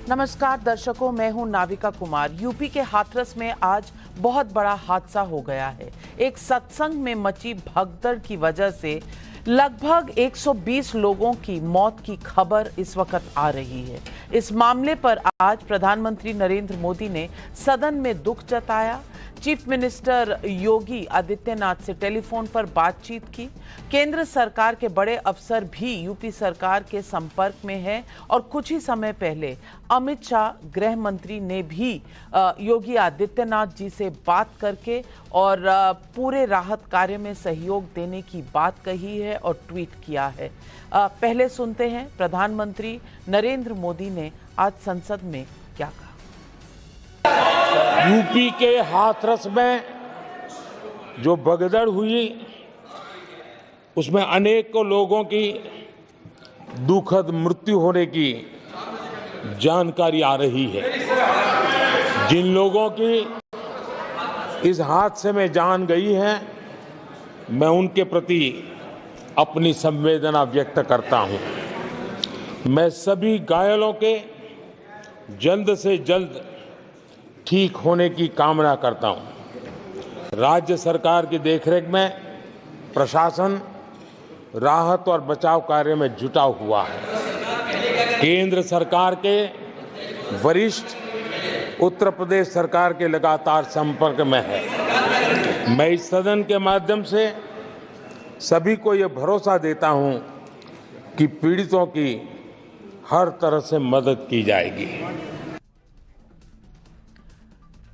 नमस्कार दर्शकों, मैं हूं नाविका कुमार। यूपी के हाथरस में आज बहुत बड़ा हादसा हो गया है। एक सत्संग में मची भगदड़ की वजह से लगभग 120 लोगों की मौत की खबर इस वक्त आ रही है। इस मामले पर आज प्रधानमंत्री नरेंद्र मोदी ने सदन में दुख जताया। चीफ मिनिस्टर योगी आदित्यनाथ से टेलीफोन पर बातचीत की। केंद्र सरकार के बड़े अफसर भी यूपी सरकार के संपर्क में हैं और कुछ ही समय पहले अमित शाह गृह मंत्री ने भी योगी आदित्यनाथ जी से बात करके और पूरे राहत कार्य में सहयोग देने की बात कही है और ट्वीट किया है। पहले सुनते हैं प्रधानमंत्री नरेंद्र मोदी ने आज संसद में क्या कहा। यूपी के हाथरस में जो भगदड़ हुई उसमें अनेकों लोगों की दुखद मृत्यु होने की जानकारी आ रही है। जिन लोगों की इस हादसे में जान गई है, मैं उनके प्रति अपनी संवेदना व्यक्त करता हूं। मैं सभी घायलों के जल्द से जल्द ठीक होने की कामना करता हूं। राज्य सरकार की देखरेख में प्रशासन राहत और बचाव कार्य में जुटा हुआ है। केंद्र सरकार के वरिष्ठ उत्तर प्रदेश सरकार के लगातार संपर्क में है। मैं इस सदन के माध्यम से सभी को ये भरोसा देता हूं कि पीड़ितों की हर तरह से मदद की जाएगी।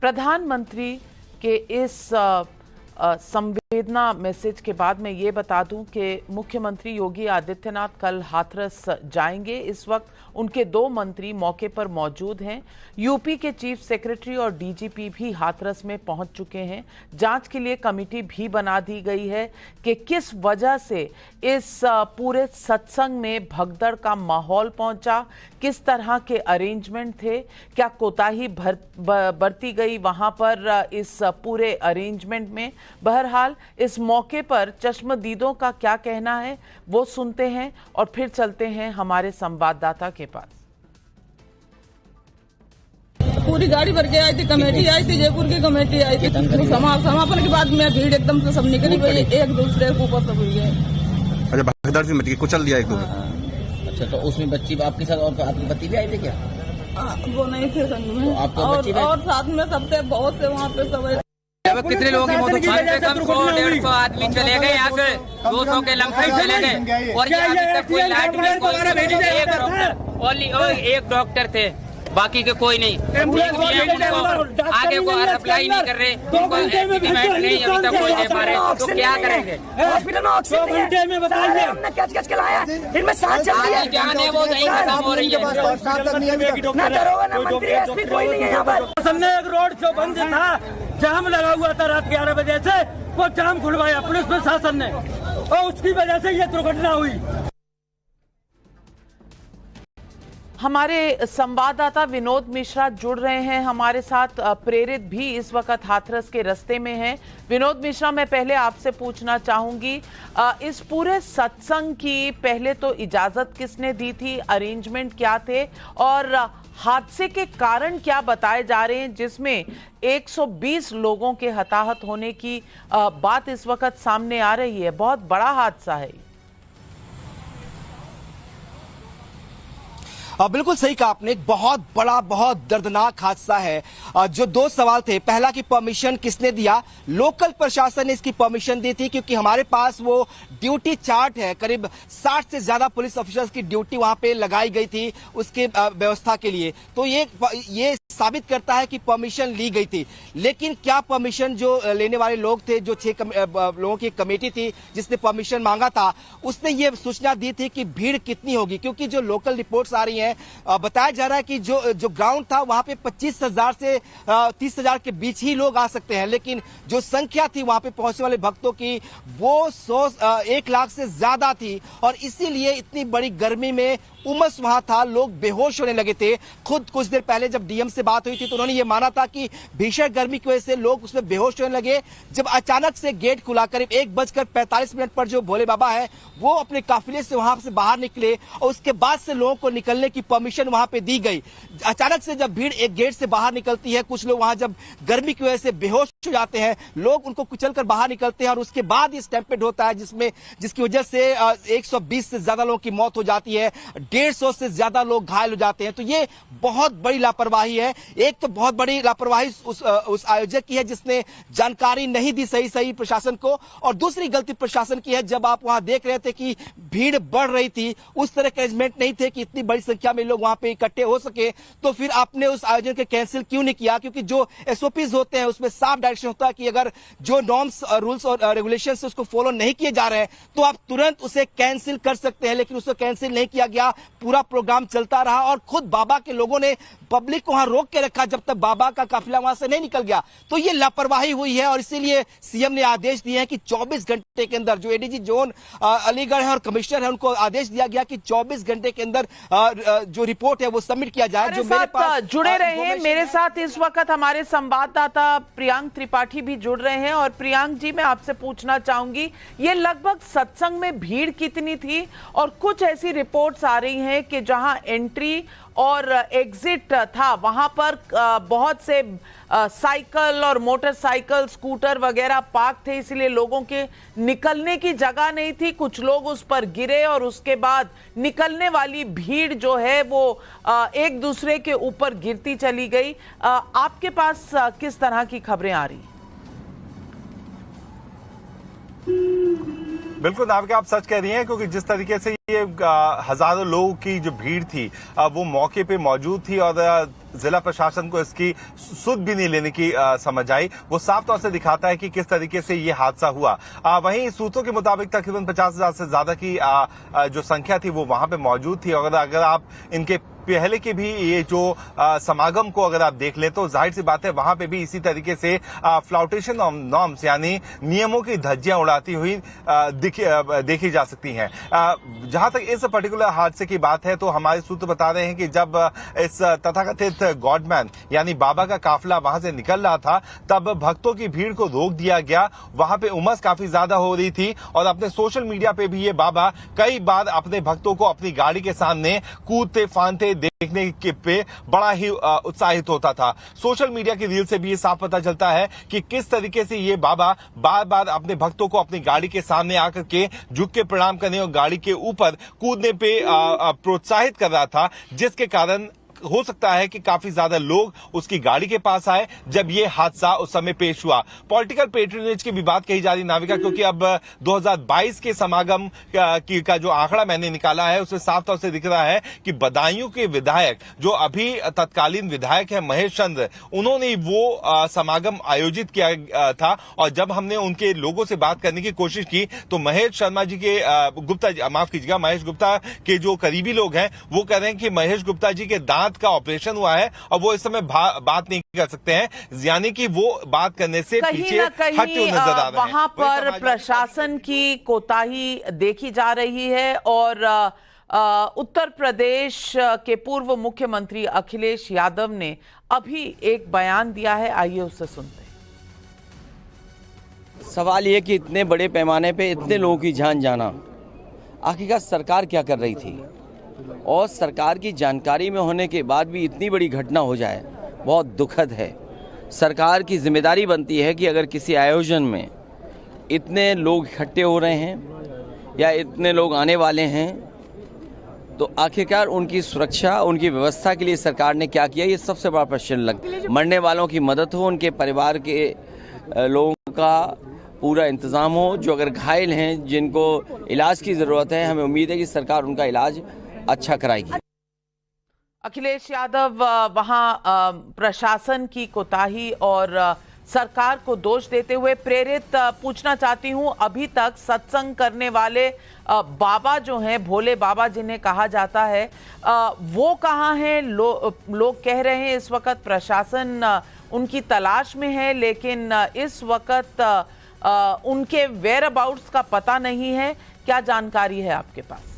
प्रधानमंत्री के इस संवेदना मैसेज के बाद मैं ये बता दूं कि मुख्यमंत्री योगी आदित्यनाथ कल हाथरस जाएंगे। इस वक्त उनके 2 मंत्री मौके पर मौजूद हैं। यूपी के चीफ सेक्रेटरी और डीजीपी भी हाथरस में पहुंच चुके हैं। जांच के लिए कमेटी भी बना दी गई है कि किस वजह से इस पूरे सत्संग में भगदड़ का माहौल पहुंचा, किस तरह के अरेंजमेंट थे, क्या कोताही बरती गई वहां पर इस पूरे अरेंजमेंट में। बहरहाल इस मौके पर चश्मदीदों का क्या कहना है वो सुनते हैं और फिर चलते हैं हमारे संवाददाता के पास। पूरी गाड़ी भर के आई थी, कमेटी आई थी, जयपुर की कमेटी आई थी। समापन के बाद में भीड़ एकदम से सब निकली गई, एक दूसरे के ऊपर सब हुई है। अच्छा, भगदड़ से मच गई, कुचल दिया एक दो। अच्छा, तो उसमें बच्ची आपके साथ और आपकी पति भी आए थे क्या? वो नहीं थे संग में, और साथ में सब थे, बहुत से वहाँ पे सब। कितने लोगों की मौत हुई? 100-150 आदमी चले गए, यहाँ से 200 के लमसम चले गए और ये अभी तक कोई लाइट एक डॉक्टर थे, बाकी के कोई नहीं। आगे को अप्लाई नहीं कर रहे, उनको एस्टिमेट नहीं अभी तक कोई दे पा रहे, तो क्या करेंगे? हॉस्पिटल में 2 घंटे में बताइए हमने कैच के लाया, इनमें सांस चल रही है, जान है वो नहीं खत्म हो रही है। ना दरोगा ना मंत्री एसपी कोई नहीं है यहाँ पर। हमने एक रोड शो बंद था, जाम लगा हुआ था रात 11 बजे से, वो जाम खुलवाया पुलिस प्रशासन ने और उसकी वजह से ये दुर्घटना हुई। हमारे संवाददाता विनोद मिश्रा जुड़ रहे हैं हमारे साथ। प्रेरित भी इस वक्त हाथरस के रास्ते में है। विनोद मिश्रा, मैं पहले आपसे पूछना चाहूंगी, इस पूरे सत्संग की पहले तो इजाजत किसने दी थी, अरेंजमेंट क्या थे और हादसे के कारण क्या बताए जा रहे हैं, जिसमें 120 लोगों के हताहत होने की बात इस वक्त सामने आ रही है। बहुत बड़ा हादसा है। बिल्कुल सही कहा आपने, एक बहुत बड़ा, बहुत दर्दनाक हादसा है। जो 2 सवाल थे, पहला कि परमिशन किसने दिया। लोकल प्रशासन ने इसकी परमिशन दी थी क्योंकि हमारे पास वो ड्यूटी चार्ट है, करीब 60 से ज्यादा पुलिस ऑफिसर्स की ड्यूटी वहां पे लगाई गई थी उसके व्यवस्था के लिए। तो ये साबित करता है कि परमिशन ली गई थी। लेकिन क्या परमिशन जो लेने वाले लोग थे, जो 6 लोगों की कमेटी थी जिसने परमिशन मांगा था, उसने ये सूचना दी थी कि भीड़ कितनी होगी, क्योंकि जो लोकल रिपोर्ट्स आ रही हैं, बताया जा रहा है कि जो ग्राउंड था वहां पे 25,000 से 30,000 के बीच ही लोग आ सकते हैं, लेकिन जो संख्या थी वहां पे पहुंचने वाले भक्तों की वो 1 लाख से ज्यादा थी और इसीलिए इतनी बड़ी गर्मी में उमस वहां था, लोग बेहोश होने लगे थे। खुद कुछ देर पहले जब डीएम से बात हुई थी तो उन्होंने ये माना था कि भीषण गर्मी की वजह से लोग उसमें बेहोश होने लगे। जब अचानक से गेट खुला करीब 1:45 पर जो भोले बाबा है वो अपने काफिले से वहां से बाहर निकले और उसके बाद से लोगों को निकलने की परमिशन वहां पे दी गई। अचानक से जब भीड़ एक गेट से बाहर निकलती है, कुछ लोग वहां जब गर्मी की वजह से बेहोश हो जाते हैं, लोग उनको कुचलकर बाहर निकलते हैं और उसके बाद ये स्टैम्पेड होता है जिसकी वजह से 120 से ज्यादा लोगों की मौत हो जाती है, 150 से ज्यादा लोग घायल हो जाते हैं। तो ये बहुत बड़ी लापरवाही है। एक तो बहुत बड़ी लापरवाही उस आयोजक की है जिसने जानकारी नहीं दी सही प्रशासन को, और दूसरी गलती प्रशासन की है जब आप वहां देख रहे थे कि भीड़ बढ़ रही थी, उस तरह के अरेंजमेंट नहीं थे कि इतनी बड़ी संख्या में लोग वहां पे इकट्ठे हो सके, तो फिर आपने उस आयोजन के कैंसिल क्यों नहीं किया? क्योंकि जो एसओपीज होते हैं उसमें साफ डायरेक्शन होता है कि अगर जो नॉर्म्स रूल्स और रेगुलेशन से उसको फॉलो नहीं किए जा रहे हैं तो आप तुरंत उसे कैंसिल कर सकते हैं, लेकिन उसको कैंसिल नहीं किया गया। पूरा प्रोग्राम चलता रहा और खुद बाबा के लोगों ने पब्लिक को वहां रोक के रखा जब तक बाबा का काफिला वहां से नहीं निकल गया। तो ये लापरवाही हुई है और इसीलिए सीएम ने आदेश दिए हैं कि 24 घंटे के अंदर जो एडीजी जोन अलीगढ़ है और कमिश्नर है उनको आदेश दिया गया कि 24 घंटे के अंदर जो रिपोर्ट है वो सबमिट किया जाए। जो मेरे पास जुड़े रहे हैं, मेरे साथ इस वक्त हमारे संवाददाता प्रियांक त्रिपाठी भी जुड़ रहे हैं। और प्रियांक जी, मैं आपसे पूछना चाहूंगी, ये लगभग सत्संग में भीड़ कितनी थी? और कुछ ऐसी रिपोर्ट्स आ रही हैं कि जहां एंट्री और एग्जिट था वहां पर बहुत से साइकिल और मोटरसाइकिल, स्कूटर वगैरह पार्क थे, इसलिए लोगों के निकलने की जगह नहीं थी। कुछ लोग उस पर गिरे और उसके बाद निकलने वाली भीड़ जो है वो एक दूसरे के ऊपर गिरती चली गई। आपके पास किस तरह की खबरें आ रही हैं? बिल्कुल नाविका, आप सच कह रही हैं, क्योंकि जिस तरीके से ये हजारों लोगों की जो भीड़ थी वो मौके पे मौजूद थी और जिला प्रशासन को इसकी सुध भी नहीं लेने की समझ आई। वो साफ तौर से दिखाता है कि किस तरीके से ये हादसा हुआ। वहीं सूत्रों के मुताबिक तकरीबन 50,000 से ज्यादा की जो संख्या थी वो वहां पे मौजूद थी। और अगर आप इनके पहले के भी ये जो समागम को अगर आप देख लें तो जाहिर सी बात है वहां पे भी इसी तरीके से फ्लाउटेशन ऑफ नॉर्म्स यानी नियमों की धज्जियां उड़ाती हुई देखी जा सकती हैं। जहां तक इस पर्टिकुलर हादसे की बात है तो हमारे सूत्र बता रहे हैं कि जब इस तथाकथित गॉडमैन यानी बाबा का काफिला वहां से निकल रहा था तब भक्तों की भीड़ को रोक दिया गया। वहां पे उमस काफी ज्यादा हो रही थी और अपने सोशल मीडिया पे भी ये बाबा कई बार अपने भक्तों को अपनी गाड़ी के सामने कूदते फांदते देखने के पे बड़ा ही उत्साहित होता था। सोशल मीडिया की रील से भी ये साफ पता चलता है कि किस तरीके से ये बाबा बार बार अपने भक्तों को अपनी गाड़ी के सामने आकर के झुक के प्रणाम करने और गाड़ी के ऊपर कूदने पे प्रोत्साहित कर रहा था, जिसके कारण हो सकता है कि काफी ज्यादा लोग उसकी गाड़ी के पास आए जब ये हादसा उस समय पेश हुआ। पॉलिटिकल पेट्रोनेज की भी बात कही जा रही नाविका, क्योंकि अब 2022 के समागम का जो आंकड़ा मैंने निकाला है उसमें साफ तौर से दिख रहा है कि बदायूं के विधायक जो अभी तत्कालीन विधायक है महेश चंद्र, उन्होंने वो समागम आयोजित किया था। और जब हमने उनके लोगों से बात करने की कोशिश की तो महेश शर्मा जी के महेश गुप्ता के जो करीबी लोग हैं वो कह रहे हैं कि महेश गुप्ता जी के दांत का ऑपरेशन हुआ है और वो इस समय बात नहीं कर सकते हैं, यानी कि वो बात करने से पीछे हटते हुए नजर आ रहे हैं। वहां पर प्रशासन की कोताही देखी जा रही है और उत्तर प्रदेश के पूर्व मुख्यमंत्री अखिलेश यादव ने अभी एक बयान दिया है, आइए उससे सुनते हैं। सवाल ये कि इतने बड़े पैमाने पे इतने लोगों की जान जाना, आखिरकार सरकार क्या कर रही थी? और सरकार की जानकारी में होने के बाद भी इतनी बड़ी घटना हो जाए, बहुत दुखद है। सरकार की जिम्मेदारी बनती है कि अगर किसी आयोजन में इतने लोग इकट्ठे हो रहे हैं या इतने लोग आने वाले हैं तो आखिरकार उनकी सुरक्षा, उनकी व्यवस्था के लिए सरकार ने क्या किया, ये सबसे बड़ा प्रश्न लगता है। मरने वालों की मदद हो, उनके परिवार के लोगों का पूरा इंतज़ाम हो, जो अगर घायल हैं जिनको इलाज की ज़रूरत है, हमें उम्मीद है कि सरकार उनका इलाज अच्छा कराएगी। अखिलेश यादव वहां प्रशासन की कोताही और सरकार को दोष देते हुए प्रेरित पूछना चाहती हूं, अभी तक सत्संग करने वाले बाबा जो हैं, भोले बाबा जिन्हें कहा जाता है, वो कहाँ हैं? लोग कह रहे हैं इस वक्त प्रशासन उनकी तलाश में है, लेकिन इस वक्त उनके वेयर अबाउट्स का पता नहीं है। क्या जानकारी है आपके पास?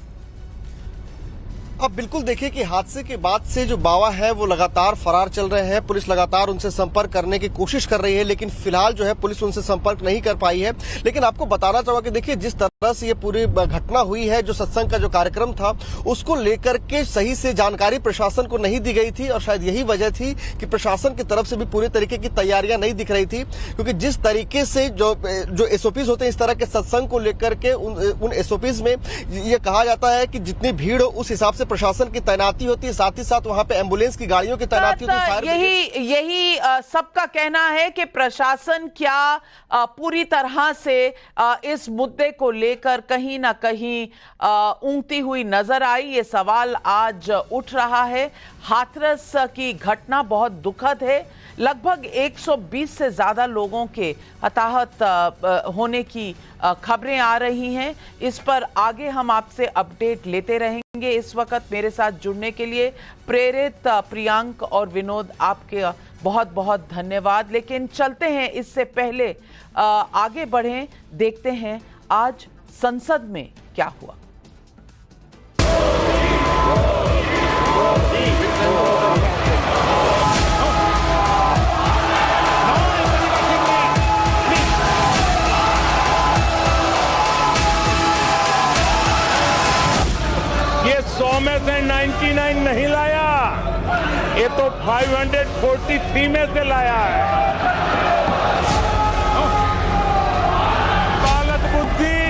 अब बिल्कुल देखिए कि हादसे के बाद से जो बाबा है वो लगातार फरार चल रहे हैं। पुलिस लगातार उनसे संपर्क करने की कोशिश कर रही है, लेकिन फिलहाल जो है पुलिस उनसे संपर्क नहीं कर पाई है। लेकिन आपको बताना चाहूंगा कि देखिए जिस तरह से ये पूरी घटना हुई है, जो सत्संग का जो कार्यक्रम था उसको लेकर के सही से जानकारी प्रशासन को नहीं दी गई थी और शायद यही वजह थी कि प्रशासन की तरफ से भी पूरी तरीके की तैयारियां नहीं दिख रही थी। क्योंकि जिस तरीके से जो एसओपीज होते हैं इस तरह के सत्संग को लेकर के उन एसओपीज में ये कहा जाता है कि जितनी भीड़ हो उस हिसाब से प्रशासन की तैनाती होती है, साथ ही साथ वहां पे एम्बुलेंस की गाड़ियों की तैनाती होती है। यही सबका कहना है कि प्रशासन क्या पूरी तरह से इस मुद्दे को लेकर कहीं ना कहीं ऊँगती हुई नजर आई, ये सवाल आज उठ रहा है। हाथरस की घटना बहुत दुखद है। लगभग 120 से ज्यादा लोगों के हताहत होने की खबरें आ रही हैं। इस पर आगे हम आपसे अपडेट लेते रहेंगे। इस वक्त मेरे साथ जुड़ने के लिए प्रेरित, प्रियांक और विनोद, आपके बहुत बहुत धन्यवाद। लेकिन चलते हैं, इससे पहले आगे बढ़ें, देखते हैं आज संसद में क्या हुआ। ये 100 में से 99 नहीं लाया, ये तो 543 में से लाया है। बालक बुद्धि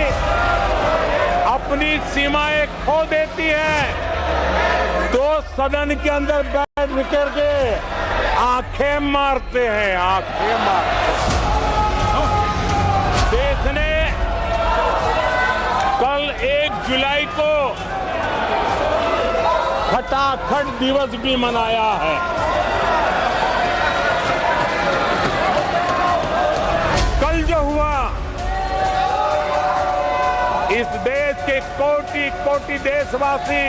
अपनी सीमाएं खो देती है। तो सदन के अंदर बैठ करके आंखें मारते हैं, आंखें मारते हैं। देश ने कल 1 जुलाई को खटाखट दिवस भी मनाया है। कल जो हुआ, इस देश के कोटि कोटि देशवासी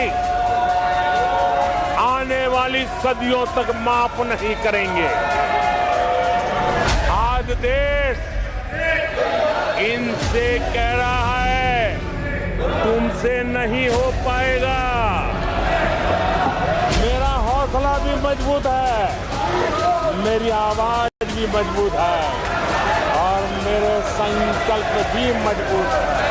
आने वाली सदियों तक माफ नहीं करेंगे। आज देश इनसे कह रहा है तुमसे नहीं हो पाएगा। मेरा हौसला भी मजबूत है, मेरी आवाज भी मजबूत है और मेरे संकल्प भी मजबूत है।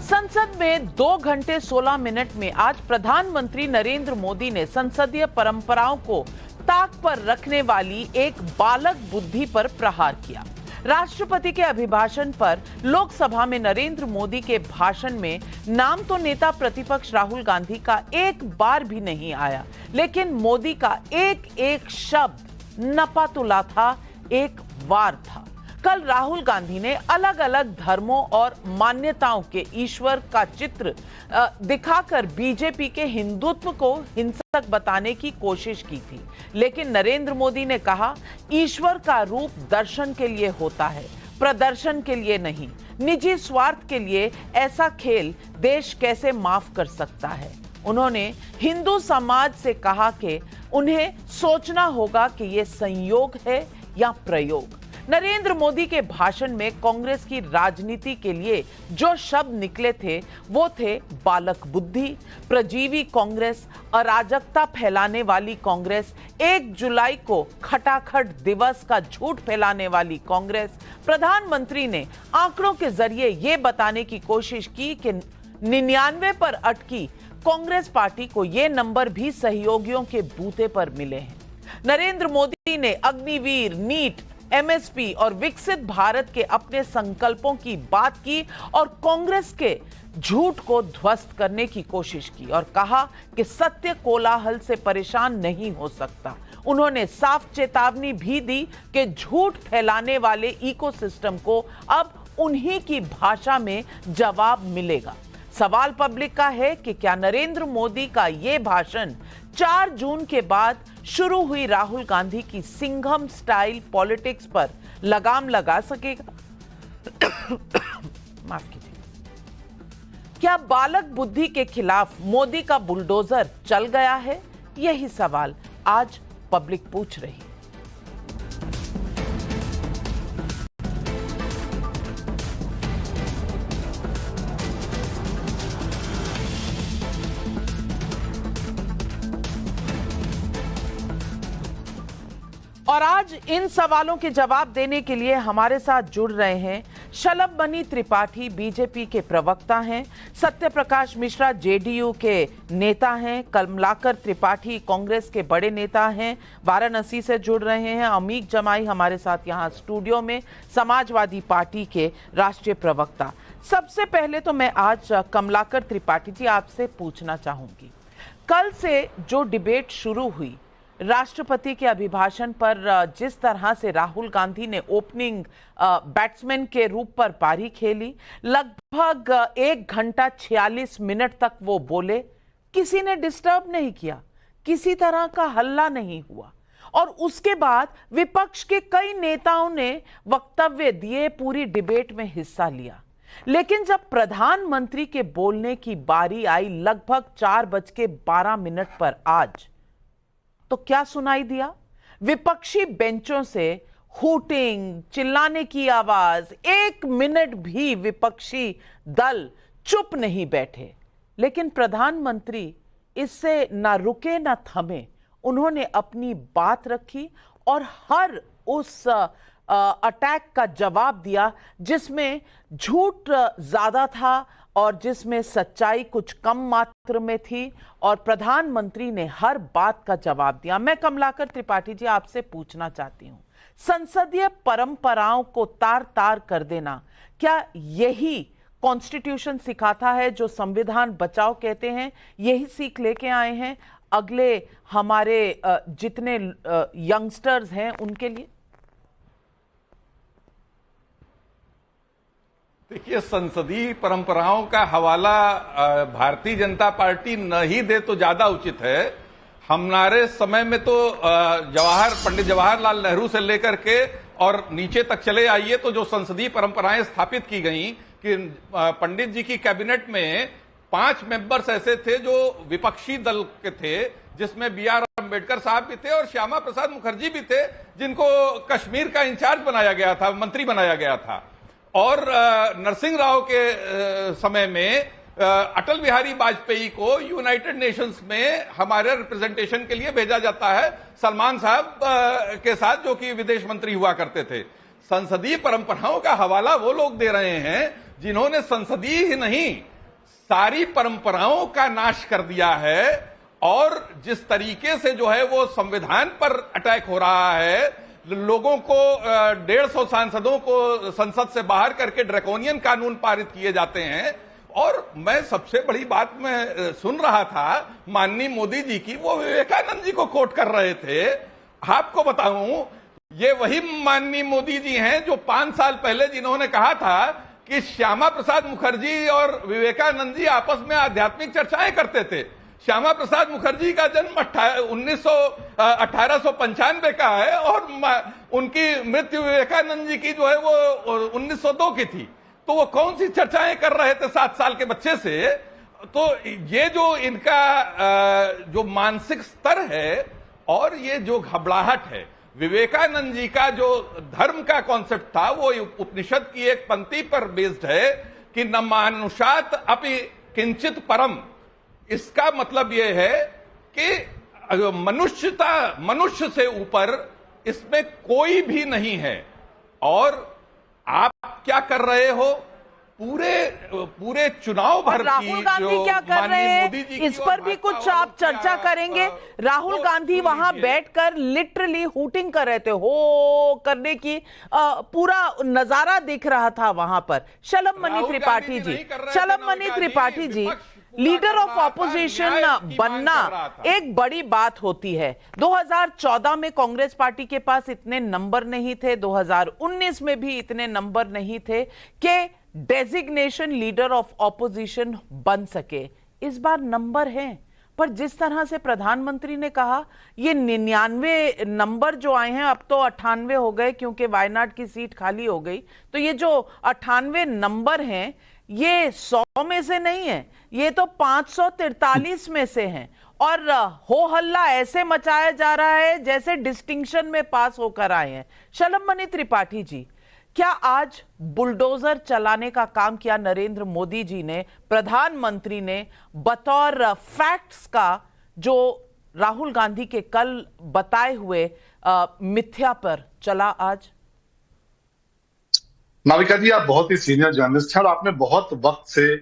संसद में 2 घंटे 16 मिनट में आज प्रधानमंत्री नरेंद्र मोदी ने संसदीय परंपराओं को ताक पर रखने वाली एक बालक बुद्धि पर प्रहार किया। राष्ट्रपति के अभिभाषण पर लोकसभा में नरेंद्र मोदी के भाषण में नाम तो नेता प्रतिपक्ष राहुल गांधी का एक बार भी नहीं आया, लेकिन मोदी का एक एक शब्द नपातुला था, एक वार था। कल राहुल गांधी ने अलग अलग धर्मों और मान्यताओं के ईश्वर का चित्र दिखाकर बीजेपी के हिंदुत्व को हिंसक बताने की कोशिश की थी। लेकिन नरेंद्र मोदी ने कहा, ईश्वर का रूप दर्शन के लिए होता है, प्रदर्शन के लिए नहीं। निजी स्वार्थ के लिए ऐसा खेल देश कैसे माफ कर सकता है। उन्होंने हिंदू समाज से कहा कि उन्हें सोचना होगा कि यह संयोग है या प्रयोग। नरेंद्र मोदी के भाषण में कांग्रेस की राजनीति के लिए जो शब्द निकले थे वो थे बालक बुद्धि, प्रजीवी कांग्रेस, अराजकता फैलाने वाली कांग्रेस, 1 जुलाई को खटाखट दिवस का झूठ फैलाने वाली कांग्रेस। प्रधानमंत्री ने आंकड़ों के जरिए ये बताने की कोशिश की कि 99 पर अटकी कांग्रेस पार्टी को ये नंबर भी सहयोगियों के बूते पर मिले हैं। नरेंद्र मोदी ने अग्निवीर, नीट, एमएसपी और विकसित भारत के अपने संकल्पों की बात की और कांग्रेस के झूठ को ध्वस्त करने की कोशिश की और कहा कि सत्य कोलाहल से परेशान नहीं हो सकता। उन्होंने साफ चेतावनी भी दी कि झूठ फैलाने वाले इकोसिस्टम को अब उन्हीं की भाषा में जवाब मिलेगा। सवाल पब्लिक का है कि क्या नरेंद्र मोदी का यह भाषण 4 जून के बाद शुरू हुई राहुल गांधी की सिंघम स्टाइल पॉलिटिक्स पर लगाम लगा सकेगा? माफ कीजिए। क्या बालक बुद्धि के खिलाफ मोदी का बुलडोजर चल गया है? यही सवाल आज पब्लिक पूछ रही है। और आज इन सवालों के जवाब देने के लिए हमारे साथ जुड़ रहे हैं शलभ त्रिपाठी, बीजेपी के प्रवक्ता हैं, सत्य प्रकाश मिश्रा जेडीयू के नेता हैं, कमलाकर त्रिपाठी कांग्रेस के बड़े नेता हैं, वाराणसी से जुड़ रहे हैं, अमीक जमाई हमारे साथ यहाँ स्टूडियो में, समाजवादी पार्टी के राष्ट्रीय प्रवक्ता। सबसे पहले तो मैं आज कमलाकर त्रिपाठी जी आपसे पूछना चाहूंगी, कल से जो डिबेट शुरू हुई, राष्ट्रपति के अभिभाषण पर जिस तरह से राहुल गांधी ने ओपनिंग बैट्समैन के रूप पर पारी खेली, लगभग 1 घंटा 46 मिनट तक वो बोले, किसी ने डिस्टर्ब नहीं किया, किसी तरह का हल्ला नहीं हुआ। और उसके बाद विपक्ष के कई नेताओं ने वक्तव्य दिए, पूरी डिबेट में हिस्सा लिया। लेकिन जब प्रधानमंत्री के बोलने की बारी आई लगभग 4:12 पर आज, तो क्या सुनाई दिया? विपक्षी बेंचों से हूटिंग, चिल्लाने की आवाज, 1 मिनट भी विपक्षी दल चुप नहीं बैठे। लेकिन प्रधानमंत्री इससे ना रुके ना थमे, उन्होंने अपनी बात रखी और हर उस अटैक का जवाब दिया जिसमें झूठ ज्यादा था और जिसमें सच्चाई कुछ कम मात्र में थी, और प्रधानमंत्री ने हर बात का जवाब दिया। मैं कमलाकर त्रिपाठी जी आपसे पूछना चाहती हूं, संसदीय परंपराओं को तार तार कर देना, क्या यही कॉन्स्टिट्यूशन सिखाता है जो संविधान बचाओ कहते हैं? यही सीख लेके आए हैं अगले हमारे जितने यंगस्टर्स हैं उनके लिए? देखिए, संसदीय परंपराओं का हवाला भारतीय जनता पार्टी न ही दे तो ज्यादा उचित है। हमारे समय में तो पंडित जवाहरलाल नेहरू से लेकर के और नीचे तक चले आइए तो जो संसदीय परंपराएं स्थापित की गई कि पंडित जी की कैबिनेट में 5 मेंबर्स ऐसे थे जो विपक्षी दल के थे, जिसमें B.R. अम्बेडकर साहब भी थे और श्यामा प्रसाद मुखर्जी भी थे, जिनको कश्मीर का इंचार्ज बनाया गया था, मंत्री बनाया गया था। और नरसिंह राव के समय में अटल बिहारी वाजपेयी को यूनाइटेड नेशंस में हमारे रिप्रेजेंटेशन के लिए भेजा जाता है, सलमान साहब के साथ, जो कि विदेश मंत्री हुआ करते थे। संसदीय परंपराओं का हवाला वो लोग दे रहे हैं जिन्होंने संसदीय ही नहीं, सारी परंपराओं का नाश कर दिया है। और जिस तरीके से जो है वो संविधान पर अटैक हो रहा है, लोगों को 150 सांसदों को संसद से बाहर करके ड्रैकोनियन कानून पारित किए जाते हैं। और मैं सबसे बड़ी बात मैं सुन रहा था माननीय मोदी जी की, वो विवेकानंद जी को कोट कर रहे थे। आपको बताऊं, ये वही माननीय मोदी जी हैं जो 5 साल पहले जिन्होंने कहा था कि श्यामा प्रसाद मुखर्जी और विवेकानंद जी आपस में आध्यात्मिक चर्चाएं करते थे। श्यामा प्रसाद मुखर्जी का जन्म 1895 का है और उनकी मृत्यु विवेकानंद जी की जो है वो 1902 की थी। तो वो कौन सी चर्चाएं कर रहे थे 7 साल के बच्चे से? तो ये जो इनका जो मानसिक स्तर है और ये जो घबराहट है, विवेकानंद जी का जो धर्म का कॉन्सेप्ट था वो उपनिषद की एक पंक्ति पर बेस्ड है कि न मानुषात अपि किंचित परम। इसका मतलब यह है कि मनुष्य से ऊपर इसमें कोई भी नहीं है। और आप क्या कर रहे हो? पूरे चुनाव भर की राहुल गांधी क्या कर रहे हैं, इस पर भी कुछ आप चर्चा करेंगे? राहुल गांधी वहां बैठकर लिटरली हूटिंग कर रहे थे, हो करने की पूरा नजारा दिख रहा था वहां पर। शलभ त्रिपाठी जी, शलभ Tripathi ji, leader of opposition बनना एक बड़ी बात होती है। 2014 में कांग्रेस पार्टी के पास इतने नंबर नहीं थे, 2019 में भी इतने नंबर नहीं थे कि डेजिग्नेशन लीडर ऑफ ऑपोजिशन बन सके। इस बार नंबर हैं, पर जिस तरह से प्रधानमंत्री ने कहा, ये 99 नंबर जो आए हैं, अब तो 98 हो गए क्योंकि वायनाड की सीट खाली हो गई। तो ये जो 98 नंबर हैं, ये 100 में से नहीं है, ये तो 543 में से हैं। और हो हल्ला ऐसे मचाया जा रहा है जैसे डिस्टिंक्शन में पास होकर आए हैं। शलभ त्रिपाठी जी, क्या आज बुलडोजर चलाने का काम किया नरेंद्र मोदी जी ने, प्रधानमंत्री ने, बतौर फैक्ट्स का जो राहुल गांधी के कल बताए हुए मिथ्या पर चला आज? नाविका जी, आप बहुत ही सीनियर जर्नलिस्ट हैं और आपने बहुत वक्त से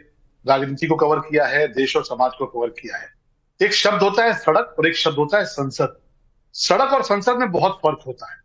राजनीति को कवर किया है, देश और समाज को कवर किया है। एक शब्द होता है सड़क और एक शब्द होता है संसद। सड़क और संसद में बहुत फर्क होता है,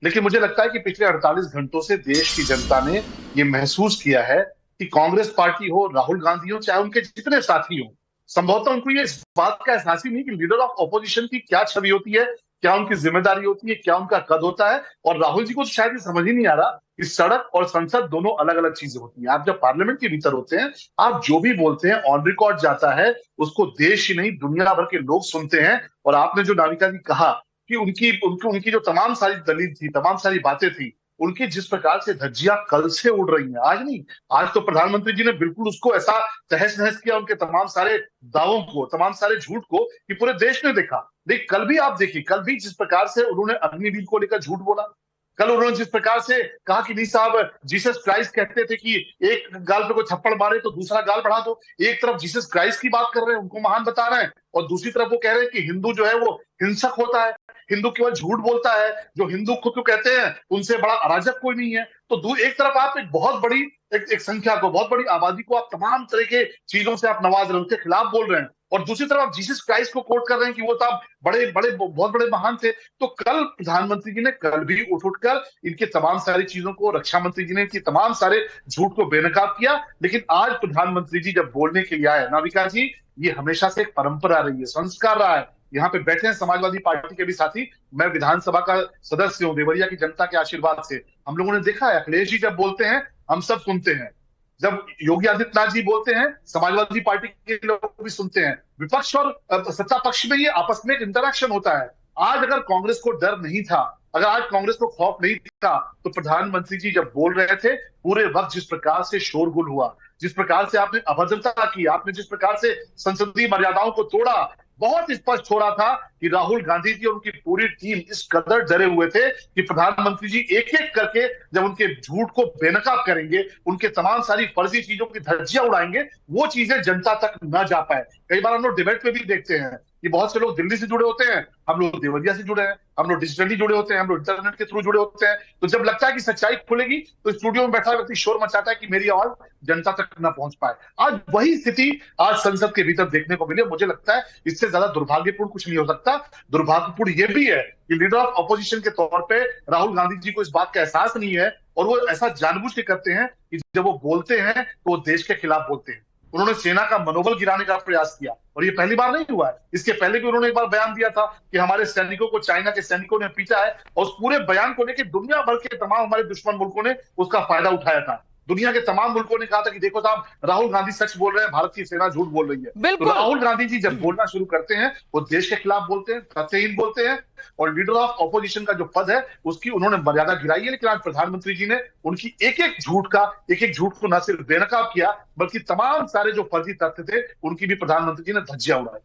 लेकिन मुझे लगता है कि पिछले 48 घंटों से देश की जनता ने ये महसूस किया है कि कांग्रेस पार्टी हो, राहुल गांधी हो, चाहे उनके जितने साथी हो, संभवतः उनको ये इस बात का एहसास ही नहीं कि लीडर ऑफ ऑपोजिशन की क्या छवि होती है, क्या उनकी जिम्मेदारी होती है, क्या उनका कद होता है। और राहुल जी को तो शायद ये समझ ही नहीं आ रहा कि सड़क और संसद दोनों अलग अलग चीजें होती हैं। आप जब पार्लियामेंट के भीतर होते हैं, आप जो भी बोलते हैं ऑन रिकॉर्ड जाता है, उसको देश ही नहीं दुनिया भर के लोग सुनते हैं। और आपने जो नाविका जी कहा कि उनकी जो तमाम सारी दलील थी, तमाम सारी बातें थी, उनकी जिस प्रकार से धज्जियां कल से उड़ रही हैं, आज नहीं, आज तो प्रधानमंत्री जी ने बिल्कुल उसको ऐसा तहस नहस किया, उनके तमाम सारे दावों को, तमाम सारे झूठ को, कि पूरे देश ने देखा। लेकिन कल भी आप देखिए, कल भी जिस प्रकार से उन्होंने अग्निवीर को लेकर झूठ बोला, कल उन्होंने जिस प्रकार से कहा कि नहीं साहब, जीसस क्राइस्ट कहते थे कि एक गाल पे कोई थप्पड़ मारे तो दूसरा गाल बढ़ा दो। एक तरफ जीसस क्राइस्ट की बात कर रहे हैं, उनको महान बता रहे हैं, और दूसरी तरफ वो कह रहे हैं कि हिंदू जो है वो हिंसक होता है, हिंदू केवल झूठ बोलता है, जो हिंदू खुद को कहते हैं उनसे बड़ा अराजक कोई नहीं है। तो एक तरफ आप एक बहुत बड़ी एक संख्या को, बहुत बड़ी आबादी को आप तमाम तरह के चीजों से आप नवाज रहे हैं, उनके खिलाफ बोल रहे हैं, और दूसरी तरफ आप जीसस क्राइस्ट को कोट कर रहे हैं कि वो तो आप बहुत बड़े महान थे। तो कल प्रधानमंत्री जी ने कल भी उठकर इनके तमाम सारी चीजों को, रक्षा मंत्री जी ने इनके तमाम सारे झूठ को बेनकाब किया। लेकिन आज प्रधानमंत्री जी जब बोलने के लिए आए, नाविका जी, ये हमेशा से एक परंपरा रही है, संस्कार रहा है। यहाँ पे बैठे हैं समाजवादी पार्टी के भी साथी, मैं विधानसभा का सदस्य हूँ, देवरिया की जनता के आशीर्वाद से हम लोगों ने देखा है, अखिलेश जी जब बोलते हैं हम सब सुनते हैं, जब योगी आदित्यनाथ जी बोलते हैं समाजवादी पार्टी के लोग भी सुनते हैं, विपक्ष और सत्ता पक्ष में ये आपस में एक इंटरेक्शन होता है। आज अगर कांग्रेस को डर नहीं था, अगर आज कांग्रेस को खौफ नहीं था, तो प्रधानमंत्री जी जब बोल रहे थे, पूरे वक्त जिस प्रकार से शोरगुल हुआ, जिस प्रकार से आपने अभद्रता की, आपने जिस प्रकार से संसदीय मर्यादाओं को तोड़ा, बहुत स्पष्ट हो रहा था कि राहुल गांधी जी और उनकी पूरी टीम इस कदर डरे हुए थे कि प्रधानमंत्री जी एक एक करके जब उनके झूठ को बेनकाब करेंगे, उनके तमाम सारी फर्जी चीजों की धज्जियां उड़ाएंगे, वो चीजें जनता तक न जा पाए। कई बार हम लोग डिबेट में भी देखते हैं कि बहुत से लोग दिल्ली से जुड़े होते हैं, हम लोग देवरिया से जुड़े हैं, हम लोग डिजिटली जुड़े होते हैं, हम लोग इंटरनेट के थ्रू जुड़े होते हैं। तो जब लगता है कि सच्चाई खुलेगी, तो स्टूडियो में बैठा व्यक्ति शोर मचाता है कि मेरी आवाज जनता तक न पहुंच पाए। आज वही स्थिति आज संसद के भीतर देखने को मिली। मुझे लगता है इससे ज्यादा दुर्भाग्यपूर्ण कुछ नहीं हो सकता। दुर्भाग्यपूर्ण ये भी है कि लीडर ऑफ ऑपोजिशन के तौर पे राहुल गांधी जी को इस बात का एहसास नहीं है, और वो ऐसा जानबूझ के करते हैं कि जब वो बोलते हैं तो वो देश के खिलाफ बोलते हैं। उन्होंने सेना का मनोबल गिराने का प्रयास किया, और ये पहली बार नहीं हुआ है। इसके पहले भी उन्होंने एक बार बयान दिया था कि हमारे सैनिकों को चाइना के सैनिकों ने पीटा है, और उस पूरे बयान को लेकर दुनिया भर के तमाम हमारे दुश्मन मुल्कों ने उसका फायदा उठाया था। दुनिया के तमाम मुल्कों ने कहा था कि देखो साहब, राहुल गांधी सच बोल रहे हैं, भारत की सेना झूठ बोल रही है। तो राहुल गांधी जी जब बोलना शुरू करते हैं, वो देश के खिलाफ बोलते हैं, तथ्यहीन बोलते हैं, और लीडर ऑफ ऑपोजिशन का जो पद है उसकी उन्होंने मर्यादा गिराई है। लेकिन आज प्रधानमंत्री जी ने उनकी एक एक झूठ को न सिर्फ बेनकाब किया, बल्कि तमाम सारे जो फर्जी तथ्य थे उनकी भी प्रधानमंत्री जी ने धज्जियां उड़ाई।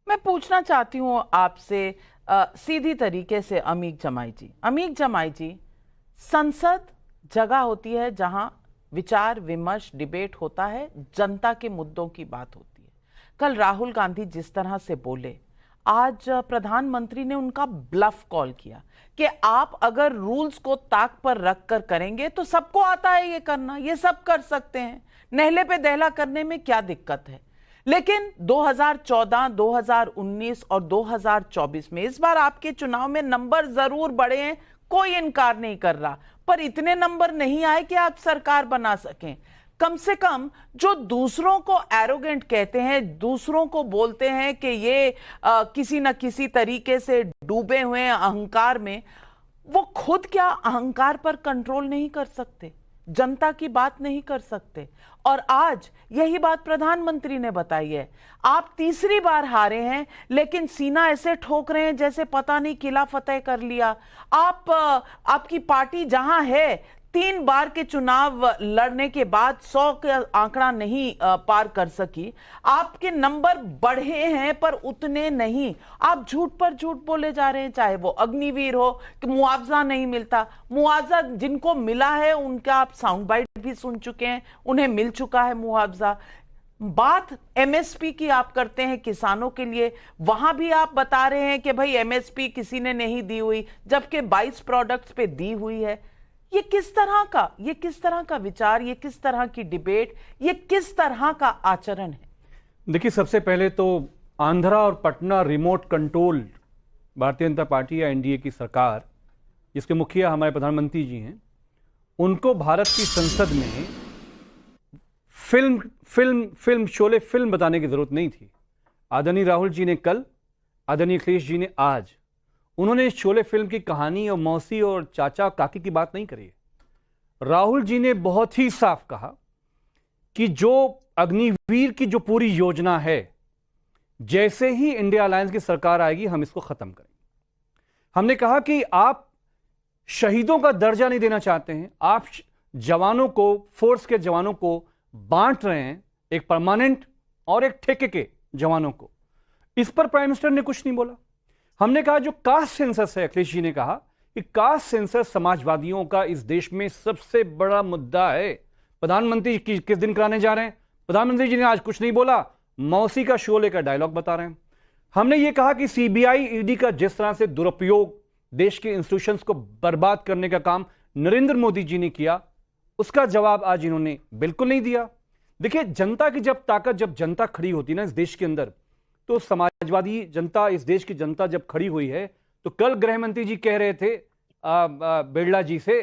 मैं पूछना चाहती हूँ आपसे सीधी तरीके से, अमीक जमाई जी, संसद जगह होती है जहां विचार विमर्श डिबेट होता है, जनता के मुद्दों की बात होती है। कल राहुल गांधी जिस तरह से बोले, आज प्रधानमंत्री ने उनका ब्लफ कॉल किया कि आप अगर रूल्स को ताक पर रखकर करेंगे तो सबको आता है ये करना, ये सब कर सकते हैं, नहले पे दहला करने में क्या दिक्कत है। लेकिन 2014, 2019 और 2024 में इस बार आपके चुनाव में नंबर जरूर बढ़े हैं, कोई इनकार नहीं कर रहा, पर इतने नंबर नहीं आए कि आप सरकार बना सकें। कम से कम जो दूसरों को एरोगेंट कहते हैं, दूसरों को बोलते हैं कि ये किसी न किसी तरीके से डूबे हुए हैं अहंकार में, वो खुद क्या अहंकार पर कंट्रोल नहीं कर सकते, जनता की बात नहीं कर सकते। और आज यही बात प्रधानमंत्री ने बताई है। आप तीसरी बार हारे हैं, लेकिन सीना ऐसे ठोक रहे हैं जैसे पता नहीं किला फतेह कर लिया। आपकी पार्टी जहां है, 3 बार के चुनाव लड़ने के बाद 100 का आंकड़ा नहीं पार कर सकी। आपके नंबर बढ़े हैं पर उतने नहीं। आप झूठ पर झूठ बोले जा रहे हैं, चाहे वो अग्निवीर हो कि मुआवजा नहीं मिलता। मुआवजा जिनको मिला है उनका आप साउंड बाइट भी सुन चुके हैं, उन्हें मिल चुका है मुआवजा। बात एमएसपी की आप करते हैं किसानों के लिए, वहां भी आप बता रहे हैं कि भाई एमएसपी किसी ने नहीं दी हुई, जबकि 22 प्रोडक्ट्स पे दी हुई है। ये किस तरह का विचार, ये किस तरह की डिबेट, ये किस तरह का आचरण है? देखिए, सबसे पहले तो आंध्रा और Patna remote control Bharatiya Janata party या एनडीए की सरकार, जिसके मुखिया हमारे प्रधानमंत्री जी हैं, उनको भारत की संसद में शोले फिल्म बताने की जरूरत नहीं थी। आदरणीय राहुल जी ने कल, आदरणीय अखिलेश जी ने आज, उन्होंने शोले फिल्म की कहानी और मौसी और चाचा काकी की बात नहीं करी। राहुल जी ने बहुत ही साफ कहा कि जो अग्निवीर की जो पूरी योजना है, जैसे ही इंडिया अलायंस की सरकार आएगी हम इसको खत्म करेंगे। हमने कहा कि आप शहीदों का दर्जा नहीं देना चाहते हैं, आप जवानों को, फोर्स के जवानों को बांट रहे हैं, एक परमानेंट और एक ठेके के जवानों को। इस पर प्राइम मिनिस्टर ने कुछ नहीं बोला। हमने कहा जो कास्ट सेंसस है, अखिलेश जी ने कहा कि कास्ट सेंसस समाजवादियों का इस देश में सबसे बड़ा मुद्दा है। प्रधानमंत्री किस दिन कराने जा रहे हैं? प्रधानमंत्री जी ने आज कुछ नहीं बोला, मौसी का शोले का डायलॉग बता रहे हैं। हमने ये कहा कि सीबीआई, ईडी का जिस तरह से दुरुपयोग, देश के इंस्टीट्यूशंस को बर्बाद करने का काम नरेंद्र मोदी जी ने किया, उसका जवाब आज इन्होंने बिल्कुल नहीं दिया। देखिए, जनता की जब ताकत, जब जनता खड़ी होती है ना इस देश के अंदर, तो समाजवादी जनता, इस देश की जनता जब खड़ी हुई है, तो कल गृह मंत्री जी कह रहे थे बिरला जी से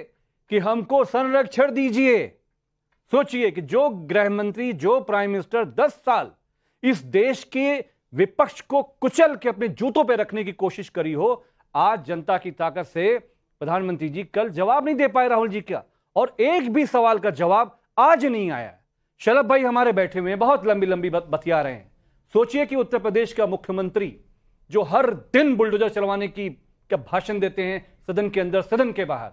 कि हमको संरक्षण दीजिए। सोचिए कि जो गृह मंत्री, जो प्राइम मिनिस्टर 10 साल इस देश के विपक्ष को कुचल के अपने जूतों पे रखने की कोशिश करी हो, आज जनता की ताकत से प्रधानमंत्री जी कल जवाब नहीं दे पाए राहुल जी का, और एक भी सवाल का जवाब आज नहीं आया। शलभ भाई हमारे बैठे हुए हैं, बहुत लंबी लंबी बतिया रहे हैं। सोचिए कि उत्तर प्रदेश का मुख्यमंत्री जो हर दिन बुलडोजर चलवाने की भाषण देते हैं, सदन के अंदर, सदन के बाहर,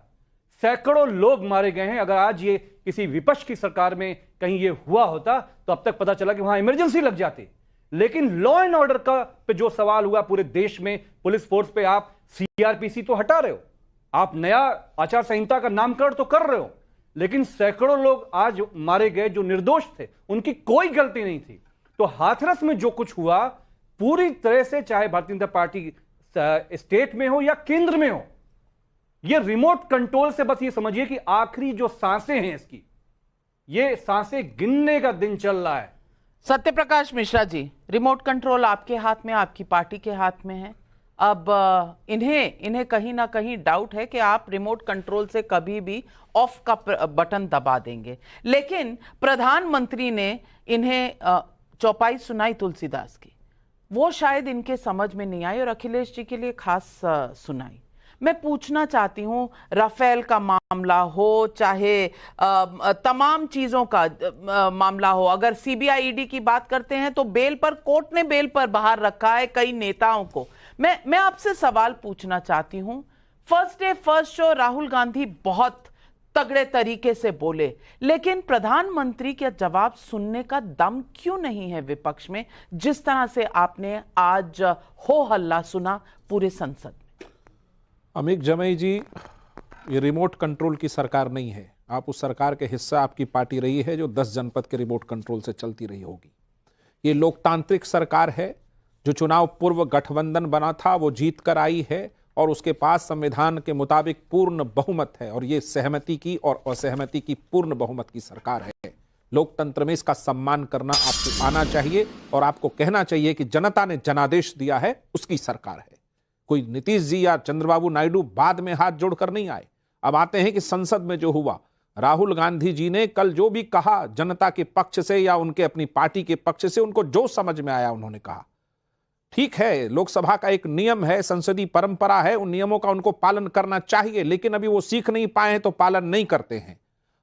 सैकड़ों लोग मारे गए हैं। अगर आज ये किसी विपक्ष की सरकार में कहीं ये हुआ होता तो अब तक पता चला कि वहां इमरजेंसी लग जाती। लेकिन लॉ एंड ऑर्डर का पे जो सवाल हुआ पूरे देश में, पुलिस फोर्स पे आप सीआरपीसी तो हटा रहे हो, आप नया आचार संहिता का नामकरण तो कर रहे हो, लेकिन सैकड़ों लोग आज मारे गए जो निर्दोष थे, उनकी कोई गलती नहीं थी। तो हाथरस में जो कुछ हुआ, पूरी तरह से, चाहे भारतीय जनता पार्टी स्टेट में हो या केंद्र में हो, ये रिमोट कंट्रोल से बस ये समझिए कि आखिरी जो सांसें हैं इसकी, ये सांसें गिनने का दिन चल रहा है। सत्यप्रकाश मिश्रा जी, रिमोट कंट्रोल आपके हाथ में, आपकी पार्टी के हाथ में है। अब इन्हें कहीं ना कहीं डाउट है कि आप रिमोट कंट्रोल से कभी भी ऑफ का बटन दबा देंगे, लेकिन प्रधानमंत्री ने इन्हें चौपाई सुनाई तुलसीदास की, वो शायद इनके समझ में नहीं आई और अखिलेश जी के लिए खास सुनाई। मैं पूछना चाहती हूं, राफेल का मामला हो, चाहे तमाम चीजों का मामला हो, अगर सीबीआई ईडी की बात करते हैं तो बेल पर, कोर्ट ने बेल पर बाहर रखा है कई नेताओं को। मैं आपसे सवाल पूछना चाहती हूं, first day first show Rahul Gandhi बहुत तगड़े तरीके से बोले, लेकिन प्रधानमंत्री का जवाब सुनने का दम क्यों नहीं है विपक्ष में, जिस तरह से आपने आज हो हल्ला सुना पूरे संसद में? अमिक जमई जी, ये रिमोट कंट्रोल की सरकार नहीं है। आप उस सरकार के हिस्सा आपकी पार्टी रही है जो 10 जनपद के रिमोट कंट्रोल से चलती रही होगी। ये लोकतांत्रिक सरकार है, जो चुनाव पूर्व गठबंधन बना था वो जीत कर आई है और उसके पास संविधान के मुताबिक पूर्ण बहुमत है, और ये सहमति की और असहमति की पूर्ण बहुमत की सरकार है। लोकतंत्र में इसका सम्मान करना आपको आना चाहिए और आपको कहना चाहिए कि जनता ने जनादेश दिया है, उसकी सरकार है। कोई नीतीश जी या चंद्रबाबू नायडू बाद में हाथ जोड़कर नहीं आए। अब आते हैं कि संसद में जो हुआ, राहुल गांधी जी ने कल जो भी कहा जनता के पक्ष से या उनके अपनी पार्टी के पक्ष से, उनको जो समझ में आया उन्होंने कहा। ठीक है, लोकसभा का एक नियम है, संसदीय परंपरा है, उन नियमों का उनको पालन करना चाहिए, लेकिन अभी वो सीख नहीं पाए हैं तो पालन नहीं करते हैं।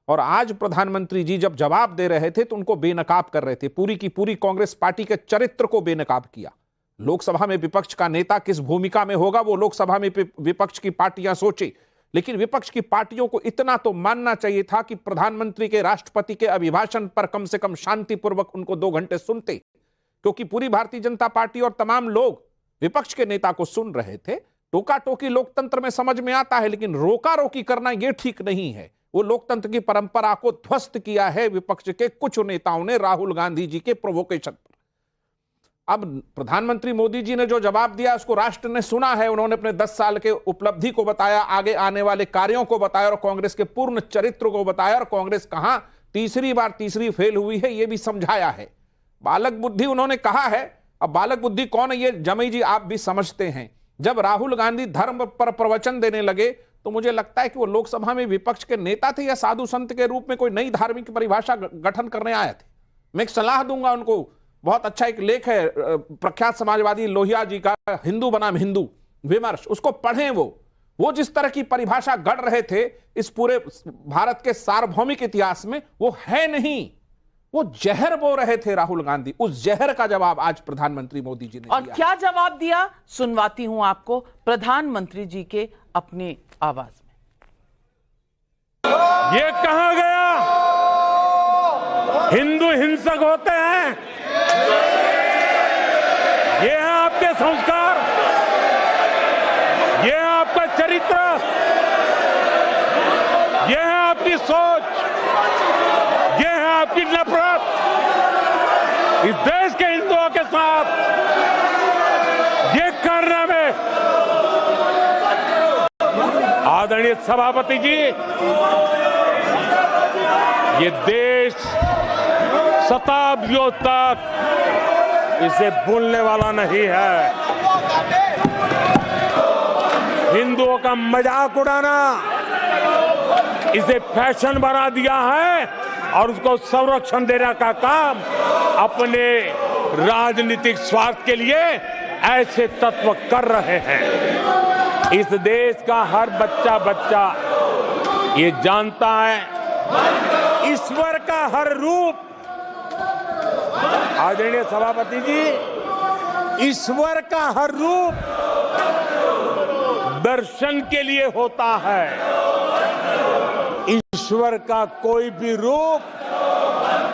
और आज प्रधानमंत्री जी जब जवाब दे रहे थे तो उनको बेनकाब कर रहे थे, पूरी की पूरी कांग्रेस पार्टी के चरित्र को बेनकाब किया। लोकसभा में विपक्ष का नेता किस भूमिका में होगा वो लोकसभा में विपक्ष की पार्टियां सोचे, लेकिन विपक्ष की पार्टियों को इतना तो मानना चाहिए था कि प्रधानमंत्री के, राष्ट्रपति के अभिभाषण पर कम से कम शांतिपूर्वक उनको 2 घंटे सुनते, क्योंकि पूरी भारतीय जनता पार्टी और तमाम लोग विपक्ष के नेता को सुन रहे थे। टोका टोकी लोकतंत्र में समझ में आता है, लेकिन रोका रोकी करना यह ठीक नहीं है। वो लोकतंत्र की परंपरा को ध्वस्त किया है विपक्ष के कुछ नेताओं ने राहुल गांधी जी के प्रोवोकेशन पर। अब प्रधानमंत्री मोदी जी ने जो जवाब दिया उसको राष्ट्र ने सुना है। उन्होंने अपने 10 साल के उपलब्धि को बताया, आगे आने वाले कार्यों को बताया और कांग्रेस के पूर्ण चरित्र को बताया और कांग्रेस कहां तीसरी फेल हुई है ये भी समझाया है। बालक बुद्धि उन्होंने कहा है। अब बालक बुद्धि कौन है ये जमई जी आप भी समझते हैं। जब राहुल गांधी धर्म पर प्रवचन देने लगे तो मुझे लगता है कि वो लोकसभा में विपक्ष के नेता थे या साधु संत के रूप में कोई नई धार्मिक परिभाषा गठन करने आए थे। मैं एक सलाह दूंगा उनको, बहुत अच्छा एक लेख है प्रख्यात समाजवादी लोहिया जी का, हिंदू बनाम हिंदू विमर्श, उसको पढ़ें। वो जिस तरह की परिभाषा गढ़ रहे थे इस पूरे भारत के सार्वभौमिक इतिहास में वो है नहीं। वो जहर बो रहे थे राहुल गांधी। उस जहर का जवाब आज प्रधानमंत्री मोदी जी ने और दिया। क्या जवाब दिया सुनवाती हूं आपको प्रधानमंत्री जी के अपनी आवाज में। ये कहां गया? हिंदू हिंसक होते हैं, ये है आपके संस्कार, ये है आपका चरित्र, ये है आपकी सोच, ये है आपकी नफरत इस देश के हिंदुओं के साथ। ये करने में आदरणीय सभापति जी, ये देश शताब्दियों तक इसे भूलने वाला नहीं है। हिंदुओं का मजाक उड़ाना इसे फैशन बना दिया है और उसको संरक्षण देने का काम अपने राजनीतिक स्वार्थ के लिए ऐसे तत्व कर रहे हैं। इस देश का हर बच्चा ये जानता है ईश्वर का हर रूप, आदरणीय सभापति जी, ईश्वर का हर रूप दर्शन के लिए होता है। ईश्वर का कोई भी रूप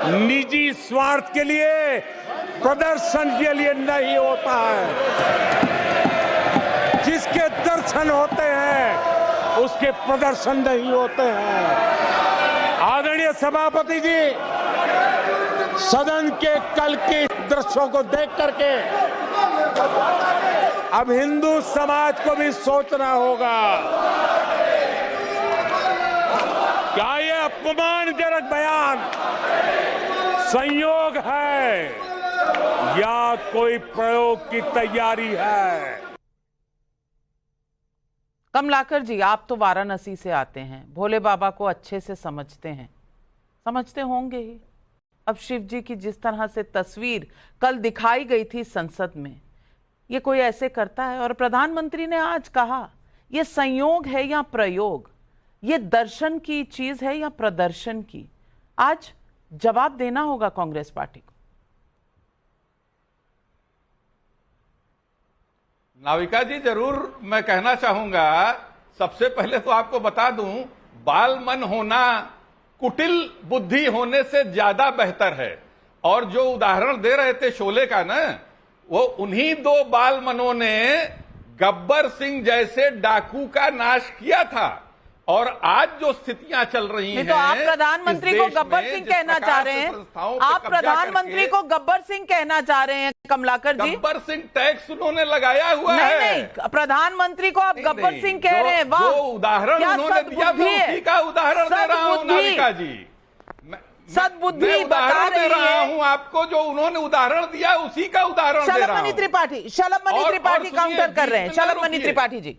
निजी स्वार्थ के लिए, प्रदर्शन के लिए नहीं होता है। जिसके दर्शन होते हैं उसके प्रदर्शन नहीं होते हैं। आदरणीय सभापति जी, सदन के कल के दृश्यों को देख करके अब हिंदू समाज को भी सोचना होगा, क्या ये अपमानजनक बयान संयोग है या कोई प्रयोग की तैयारी है? कमलाकर जी, आप तो वाराणसी से आते हैं, भोले बाबा को अच्छे से समझते हैं, समझते होंगे ही। अब शिव जी की जिस तरह से तस्वीर कल दिखाई गई थी संसद में, ये कोई ऐसे करता है? और प्रधानमंत्री ने आज कहा ये संयोग है या प्रयोग, ये दर्शन की चीज है या प्रदर्शन की? आज जवाब देना होगा कांग्रेस पार्टी को। नाविका जी, जरूर मैं कहना चाहूंगा, सबसे पहले तो आपको बता दूं, बाल मन होना कुटिल बुद्धि होने से ज्यादा बेहतर है। और जो उदाहरण दे रहे थे शोले का ना, वो उन्हीं दो बाल मनों ने गब्बर सिंह जैसे डाकू का नाश किया था। और आज जो स्थितियां चल रही हैं, तो आप प्रधानमंत्री को गब्बर सिंह कहना चाह रहे हैं? आप प्रधानमंत्री को गब्बर सिंह कहना चाह रहे हैं कमलाकर जी? गब्बर सिंह टैक्स उन्होंने लगाया हुआ नहीं, है। नहीं, प्रधानमंत्री को आप गब्बर सिंह कह रहे हैं? वाह, जो उदाहरण उन्होंने दिया, मैं उसी का उदाहरण दे रहा हूं नाविका जी। सदबुद्धि बता दे रहा हूं आपको, जो उन्होंने उदाहरण दिया उसी का उदाहरण दे रहा हूं। शलभ मणि त्रिपाठी काउंटर कर रहे हैं। शलभ मणि त्रिपाठी जी,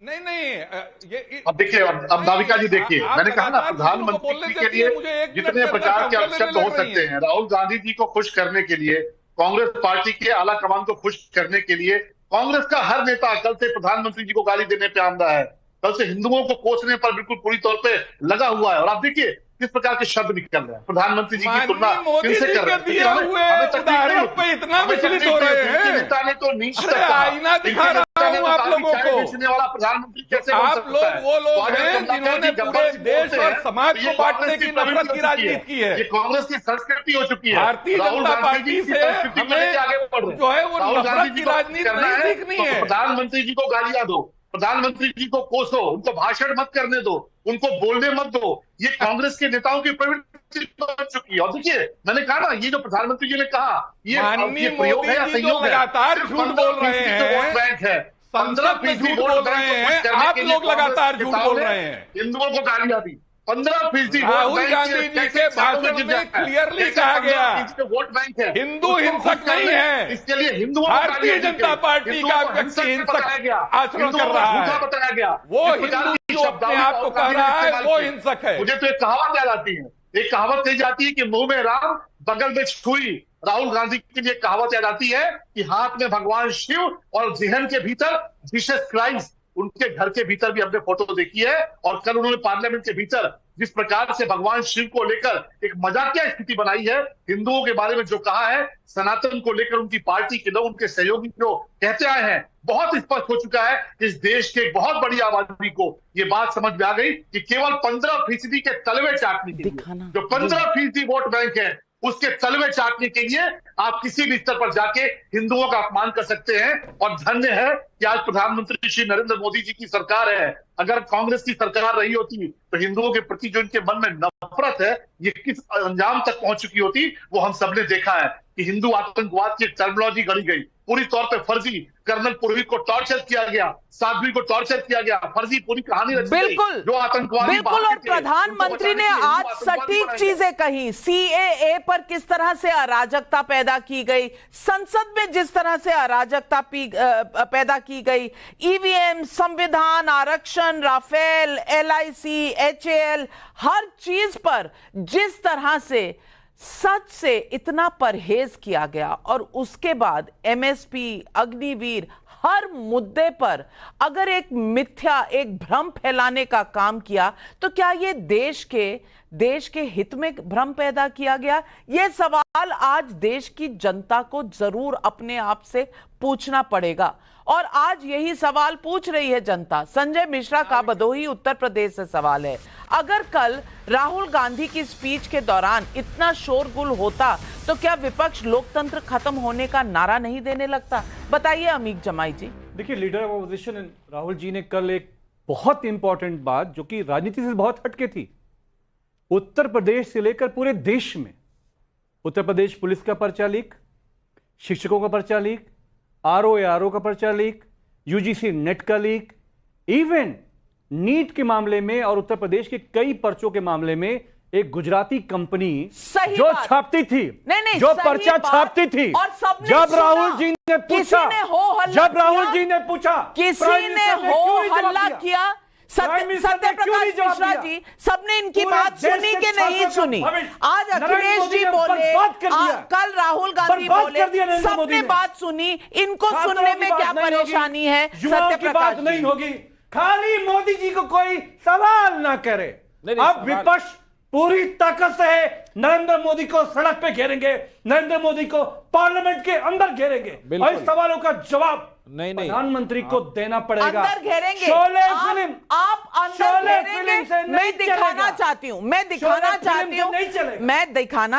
नहीं, अब देखिए, अब नाविका जी देखिए, मैंने कहा ना, प्रधानमंत्री जी के लिए जितने प्रकार के अपशब्द हो सकते हैं, राहुल गांधी जी को खुश करने के लिए, कांग्रेस पार्टी के आला कमान को खुश करने के लिए कांग्रेस का हर नेता कल से प्रधानमंत्री जी को गाली देने पे आंदा है, कल से हिंदुओं को कोसने पर बिल्कुल पूरी तौर पे लगा हुआ है। और आप देखिए किस प्रकार के शब्द निकल रहे हैं, प्रधानमंत्री जी की तुलना किनसे कर रहे हैं? हमें तकलीफ पे इतना विचलित हो रहे हैं। नेता ने तो नीच तक आईना दिखा रहा हूं आप लोगों को। बेचने वाला प्रधानमंत्री कैसे बन आप सकता है? लोग वो लोग हैं जिन्होंने पूरे देश और समाज को बांटने की नफरत की राजनीति की है। ये कांग्रेस की संस्कृति हो चुकी है। भारतीय जनता पार्टी से हमें जो है वो नफरत की राजनीति नहीं सीखनी है। प्रधानमंत्री जी को गालियां दो, प्रधानमंत्री जी को कोसो, उनको भाषण मत करने दो, उनको बोलने मत दो। ये कांग्रेस के नेताओं की प्रवृत्ति बन चुकी है। और देखिए, मैंने कहा ना, ये जो प्रधानमंत्री जी ने कहा, ये प्रयोग है या संयोग है? लगातार झूठ बोल रहे हैं, वोट बैंक है, 15% झूठ बोल रहे हैं, आप लोग लगातार झूठ बोल रहे हैं। हिंदुओं को गालियां दी। 15% राहुल गांधी जी के भाषण में क्लियरली कहा गया वोट बैंक है, हिंदू हिंसक नहीं है। इसके लिए हिंदुओं भारतीय जनता पार्टी का व्यक्ति हिंसक आचरण कर रहा है, बताया गया। वो हिंदू जो अपने आप को कह रहा है वो हिंसक है। मुझे तो एक कहावत याद आती है, एक कहावत कही जाती है कि मुंह में राम बगल में छुई। राहुल गांधी के लिए कहावत याद आती है कि हाथ में भगवान शिव और जहन के भीतर जीसस क्राइस्ट। उनके घर के भीतर भी हमने फोटो देखी है, और कल उन्होंने पार्लियामेंट के भीतर जिस प्रकार से भगवान शिव को लेकर एक मजाकिया स्थिति बनाई है, हिंदुओं के बारे में जो कहा है, सनातन को लेकर उनकी पार्टी के लोग, उनके सहयोगी जो कहते आए हैं, बहुत स्पष्ट हो चुका है कि इस देश के एक बहुत बड़ी आबादी को ये बात समझ में आ गई कि केवल 15% के तलवे चाटने के लिए, जो 15% वोट बैंक है, उसके तलवे चाटने के लिए आप किसी भी स्तर पर जाके हिंदुओं का अपमान कर सकते हैं। और धन्य है कि आज प्रधानमंत्री श्री नरेंद्र मोदी जी की सरकार है। अगर कांग्रेस की सरकार रही होती तो हिंदुओं के प्रति जो इनके मन में नफरत है, ये किस अंजाम तक पहुंच चुकी होती, वो हम सबने देखा है कि हिंदू आतंकवाद की टर्मिनोलॉजी गढ़ी गई, पूरी तौर पे फर्जी। कर्नल पुरोहित को टॉर्चर किया गया, साध्वी को टॉर्चर किया गया, फर्जी पूरी कहानी रची गई। बिल्कुल, जो आतंकवादी बिल्कुल। और प्रधानमंत्री ने आज सटीक चीजें कही। सीएए पर किस तरह से अराजकता पैदा की गई, संसद में जिस तरह से अराजकता पैदा की गई, ईवीएम, संविधान, आरक्षण, राफेल, एलआईसी, एचएएल, हर चीज पर जिस तरह से सच से इतना परहेज किया गया, और उसके बाद एमएसपी, अग्निवीर, हर मुद्दे पर अगर एक मिथ्या, एक भ्रम फैलाने का काम किया, तो क्या ये देश के हित में भ्रम पैदा किया गया? यह सवाल आज देश की जनता को जरूर अपने आप से पूछना पड़ेगा, और आज यही सवाल पूछ रही है जनता। संजय मिश्रा का भदोही उत्तर प्रदेश से सवाल है, अगर कल राहुल गांधी की स्पीच के दौरान इतना शोरगुल होता तो क्या विपक्ष लोकतंत्र खत्म होने का नारा नहीं देने लगता? बताइए अमीक जमाई जी। देखिए, leader of opposition Rahul ji ने कल एक बहुत इंपॉर्टेंट बात, जो कि राजनीति से बहुत हटके थी, उत्तर प्रदेश से लेकर पूरे देश में, उत्तर प्रदेश पुलिस का पर्चा लीक, शिक्षकों का पर्चा लीक, आरओ का पर्चा लीक, यूजीसी नेट का लीक, इवन नीट के मामले में और उत्तर प्रदेश के कई पर्चों के मामले में एक गुजराती कंपनी जो छापती थी, नहीं, जो पर्चा छापती थी, और जब राहुल जी ने पूछा, किसी ने हो हल्ला किया, सत्य प्रकाश मिश्रा जी, सबने इनकी बात सुनी कि नहीं सुनी? आज अखिलेश जी बोले, कल राहुल गांधी बोले, सबने बात सुनी, इनको सुनने में क्या परेशानी है? सत्य प्रकाश नहीं होगी, खाली मोदी जी को कोई सवाल ना करे। अब विपक्ष पूरी ताकत से नरेंद्र मोदी को सड़क पे घेरेंगे, नरेंद्र मोदी को पार्लियामेंट के अंदर घेरेंगे, और इस सवालों का जवाब नहीं प्रधानमंत्री को देना पड़ेगा। अंदर घेरेंगे, शोले फिल्म, आप अंदर घेरेंगे। मैं दिखाना चाहती हूँ, मैं दिखाना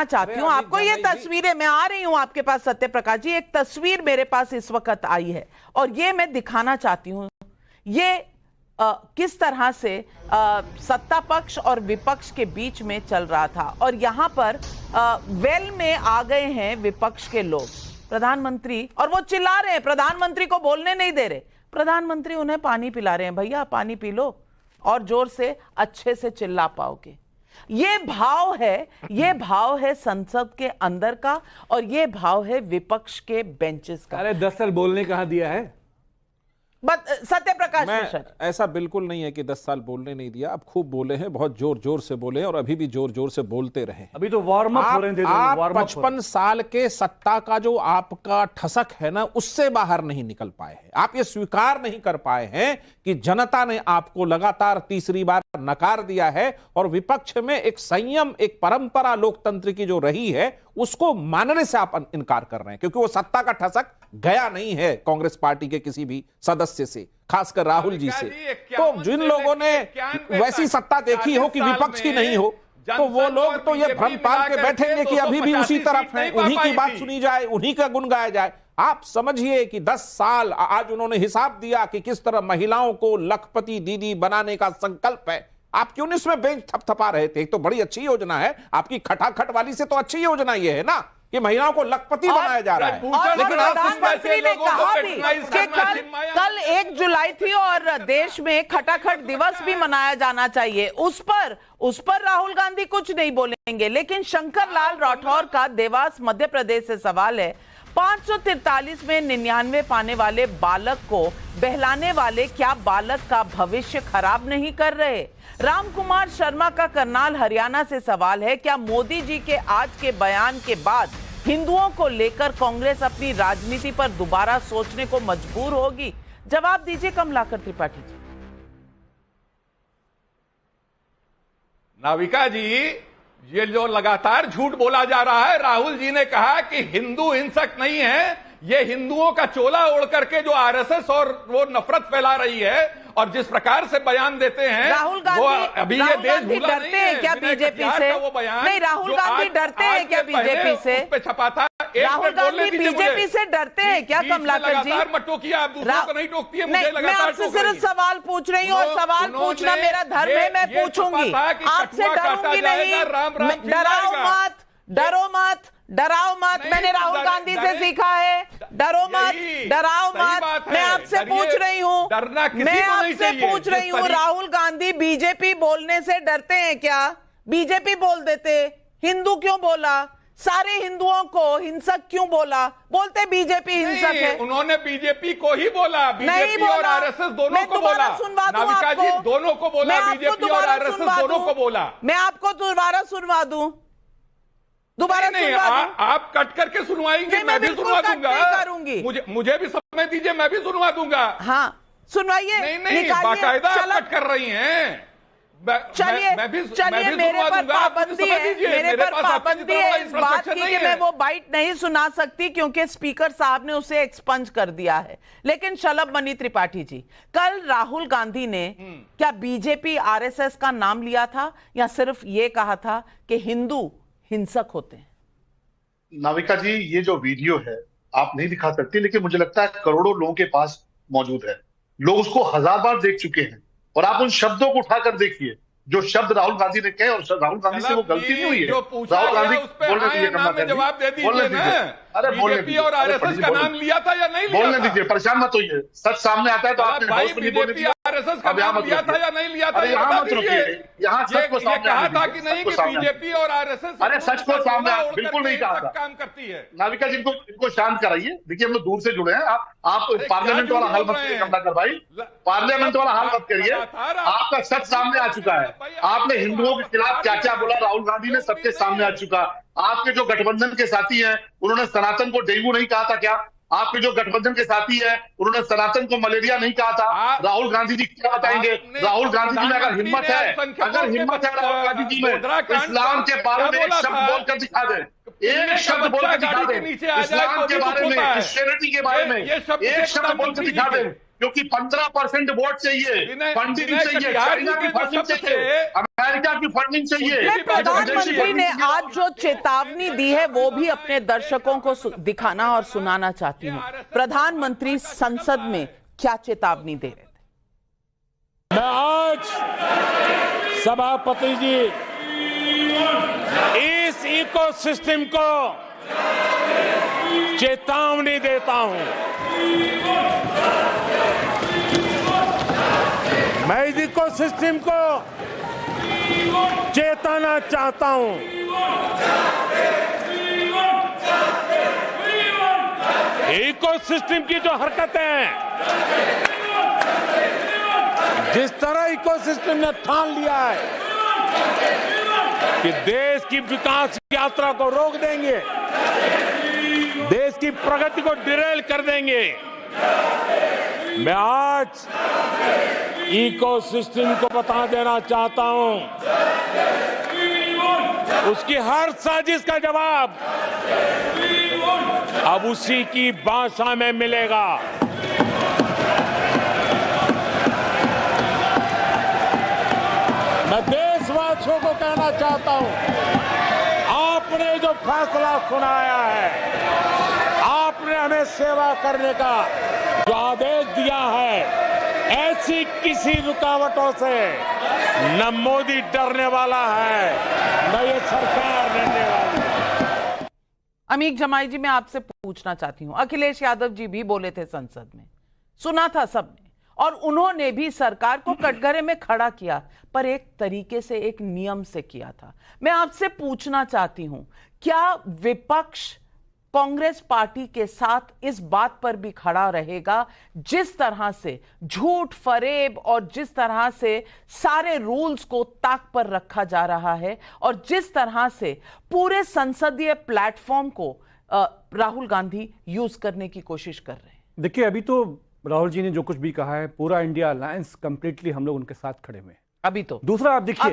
चाहती हूँ आपको ये तस्वीरें। मैं आ रही हूँ आपके पास सत्य प्रकाश जी, एक तस्वीर मेरे पास इस वक्त आई है, और ये मैं दिखाना चाहती हूँ ये किस तरह से सत्ता पक्ष और विपक्ष के बीच में चल रहा था। और यहां पर वेल में आ गए हैं विपक्ष के लोग, प्रधानमंत्री, और वो चिल्ला रहे हैं, प्रधानमंत्री को बोलने नहीं दे रहे। प्रधानमंत्री उन्हें पानी पिला रहे हैं, भैया पानी पी लो और जोर से अच्छे से चिल्ला पाओगे। ये भाव है संसद के अंदर का, और ये भाव है विपक्ष के बेंचेस का। अरे 10 साल बोलने कहां दिया है सत्य प्रकाश मिश्रा? ऐसा बिल्कुल नहीं है कि 10 साल बोलने नहीं दिया। आप खूब बोले हैं, बहुत जोर जोर से बोले हैं, और अभी भी जोर जोर से बोलते रहे। अभी तो वार्म अप हो रहे हैं। आप 55 साल के सत्ता का जो आपका ठसक है ना, उससे बाहर नहीं निकल पाए हैं। आप ये स्वीकार नहीं कर पाए हैं कि जनता ने आपको लगातार तीसरी बार नकार दिया है, और विपक्ष में एक संयम, एक परंपरा लोकतंत्र की जो रही है, उसको मानने से आप इनकार कर रहे हैं, क्योंकि वो सत्ता का ठसक गया नहीं है कांग्रेस पार्टी के किसी भी सदस्य से, खासकर राहुल जी से। तो जिन लोगों ने वैसी सत्ता देखी हो कि विपक्ष की नहीं हो, तो वो लोग तो ये भ्रम पाल के बैठेंगे कि अभी भी उसी तरफ है, उन्हीं की बात सुनी जाए, उन्हीं का गुण गाया जाए। आप समझिए कि 10 साल आज उन्होंने हिसाब दिया कि किस तरह महिलाओं को लखपति दीदी बनाने का संकल्प है। आप क्यों नहीं इसमें बेंच थपथपा रहे थे? एक तो बड़ी अच्छी योजना है आपकी, खटाखट वाली से तो अच्छी योजना ये है ना कि महिलाओं को लखपति बनाया जा रहा है। लेकिन प्रधानमंत्री ने कहा भी कि कल 1 जुलाई थी और देश में खटाखट दिवस भी मनाया जाना चाहिए। उस पर राहुल गांधी कुछ नहीं बोलेंगे। लेकिन शंकर लाल राठौर का देवास मध्य प्रदेश से सवाल है, 543 में 99 पाने वाले बालक को बहलाने वाले क्या बालक का भविष्य खराब नहीं कर रहे? राम कुमार शर्मा का करनाल हरियाणा से सवाल है, क्या मोदी जी के आज के बयान के बाद हिंदुओं को लेकर कांग्रेस अपनी राजनीति पर दोबारा सोचने को मजबूर होगी? जवाब दीजिए कमलाकर त्रिपाठी जी। नाविका जी, ये जो लगातार झूठ बोला जा रहा है, राहुल जी ने कहा कि हिंदू हिंसक नहीं है, ये हिंदुओं का चोला ओढ़ करके जो आरएसएस और वो नफरत फैला रही है और जिस प्रकार से बयान देते हैं राहुल गांधी, अभी ये देश भूला डरते हैं क्या बीजेपी से? वो बयान नहीं, राहुल गांधी डरते हैं क्या बीजेपी से? पे छपा था। राहुल गांधी बीजेपी से डरते हैं क्या कमलाकर जी? लगातार मत टोकिए, आप दूसरों को नहीं टोकती है, मुझे मैं आपसे सिर्फ सवाल पूछ रही हूँ और सवाल पूछना मेरा धर्म है, मैं पूछूंगी, आपसे डरूंगी नहीं। डराओ मत, डरो मत, डराओ मत, मैंने राहुल गांधी से सीखा है। डरो मत, डराओ मत, मैं आपसे पूछ रही हूँ, मैं आपसे पूछ रही हूँ, राहुल गांधी बीजेपी बोलने से डरते हैं क्या? बीजेपी बोल देते, हिंदू क्यों बोला? सारे हिंदुओं को हिंसक क्यों बोला? बोलते बीजेपी हिंसक है। उन्होंने बीजेपी को ही बोला, बीजेपी और आरएसएस दोनों को बोला। नाविका जी, दोनों को बोला, बीजेपी और आरएसएस दोनों को बोला। मैं आपको दोबारा सुनवा दूं, दोबारा नहीं, आप कट करके सुनवाएंगे, मैं भी सुनवा दूंगा। मुझे भी समय दीजिए, मैं भी सुनवा दूंगा। हाँ सुनवाइए। नहीं, बाकायदा आप कट कर रही हैं। चलिए, मेरे पर पाबंदी है, मेरे पर पाबंदी है इस बात की कि मैं वो बाइट नहीं सुना सकती क्योंकि स्पीकर साहब ने उसे एक्सपंज कर दिया है। लेकिन शलभ मणि त्रिपाठी जी, कल राहुल गांधी ने क्या बीजेपी आरएसएस का नाम लिया था या सिर्फ ये कहा था कि हिंदू हिंसक होते हैं? नाविका जी, ये जो वीडियो है आप नहीं दिखा सकती, लेकिन मुझे लगता है करोड़ों लोगों के पास मौजूद है। लोग उसको 1000 बार देख चुके हैं और आप उन शब्दों को उठाकर देखिए जो शब्द राहुल गांधी ने कहे, और राहुल गांधी से वो गलती नहीं हुई है। राहुल गांधी बोलने दीजिए, जवाब दे दीजिए। अरे बीजेपी और आरएसएस का नाम लिया था या नहीं लिया? बोलने दीजिए, परेशान मत होइए। सच सामने आता है तो आपने भाई बीजेपी आरएसएस का नाम लिया था या नहीं लिया था? यहाँ मत रुकिए, यहाँ सच को सामने कहा था कि नहीं कि बीजेपी और आरएसएस अरे सच को सामने बिल्कुल नहीं कहा था। काम करती है। नाविका जी, इनको शांत कराइए। देखिए हम लोग दूर से जुड़े हैं, आप पार्लियामेंट वाला हल मत करिए कमलाकर भाई, पार्लियामेंट वाला हल मत करिए। आपका सच सामने आ चुका है। आपने हिंदुओं के खिलाफ क्या क्या बोला राहुल गांधी ने सबके सामने आ चुका। आपके जो गठबंधन के साथी हैं उन्होंने सनातन को डेंगू नहीं कहा था क्या? आपके जो गठबंधन के साथी हैं उन्होंने सनातन को मलेरिया नहीं कहा था। राहुल गांधी जी क्या बताएंगे? राहुल गांधी जी में अगर हिम्मत है, राहुल गांधी जी में इस्लाम के बारे में एक शब्द बोलकर दिखा दे, एक शब्द बोलकर दिखा दे, इस्लाम के बारे में, क्रिश्चियनिटी के बारे में एक शब्द बोलकर दिखा दे। क्योंकि 15% वोट चाहिए, फंडिंग चाहिए, चाइना की फंडिंग चाहिए, अमेरिका की फंडिंग चाहिए। प्रधानमंत्री ने आज जो चेतावनी दी है वो भी अपने दर्शकों को दिखाना और सुनाना चाहती हूँ। प्रधानमंत्री संसद में क्या चेतावनी दे रहे थे? मैं आज सभापति जी इस इकोसिस्टम को चेतावनी देता हूं। मैं इस इकोसिस्टम को चेताना चाहता हूं। इकोसिस्टम की जो हरकतें हैं, जिस तरह इकोसिस्टम ने ठान लिया है कि देश की विकास यात्रा को रोक देंगे, देश की प्रगति को डिरेल कर देंगे, मैं आज इकोसिस्टम को बता देना चाहता हूं, उसकी हर साजिश का जवाब अब उसी की भाषा में मिलेगा। मैं देशवासियों को कहना चाहता हूं, आपने जो फैसला सुनाया है। आपने हमें सेवा करने का जो आदेश दिया है, ऐसी किसी रुकावटों से न मोदी डरने वाला है, न ये सरकार डरने वाली है। अमीक जमाई जी, मैं आपसे पूछना चाहती हूं, अखिलेश यादव जी भी बोले थे संसद में, सुना था सबने, और उन्होंने भी सरकार को कटघरे में खड़ा किया, पर एक तरीके से, एक नियम से किया था। मैं आपसे पूछना चाहती हूं, क्या विपक्ष कांग्रेस पार्टी के साथ इस बात पर भी खड़ा रहेगा, जिस तरह से झूठ फरेब और जिस तरह से सारे रूल्स को ताक पर रखा जा रहा है और जिस तरह से पूरे संसदीय प्लेटफॉर्म को राहुल गांधी यूज करने की कोशिश कर रहे हैं? देखिए, अभी तो राहुल जी ने जो कुछ भी कहा है, पूरा इंडिया अलायंस कंप्लीटली हम लोग उनके साथ खड़े हुए हैं। अभी तो दूसरा आप देखिए,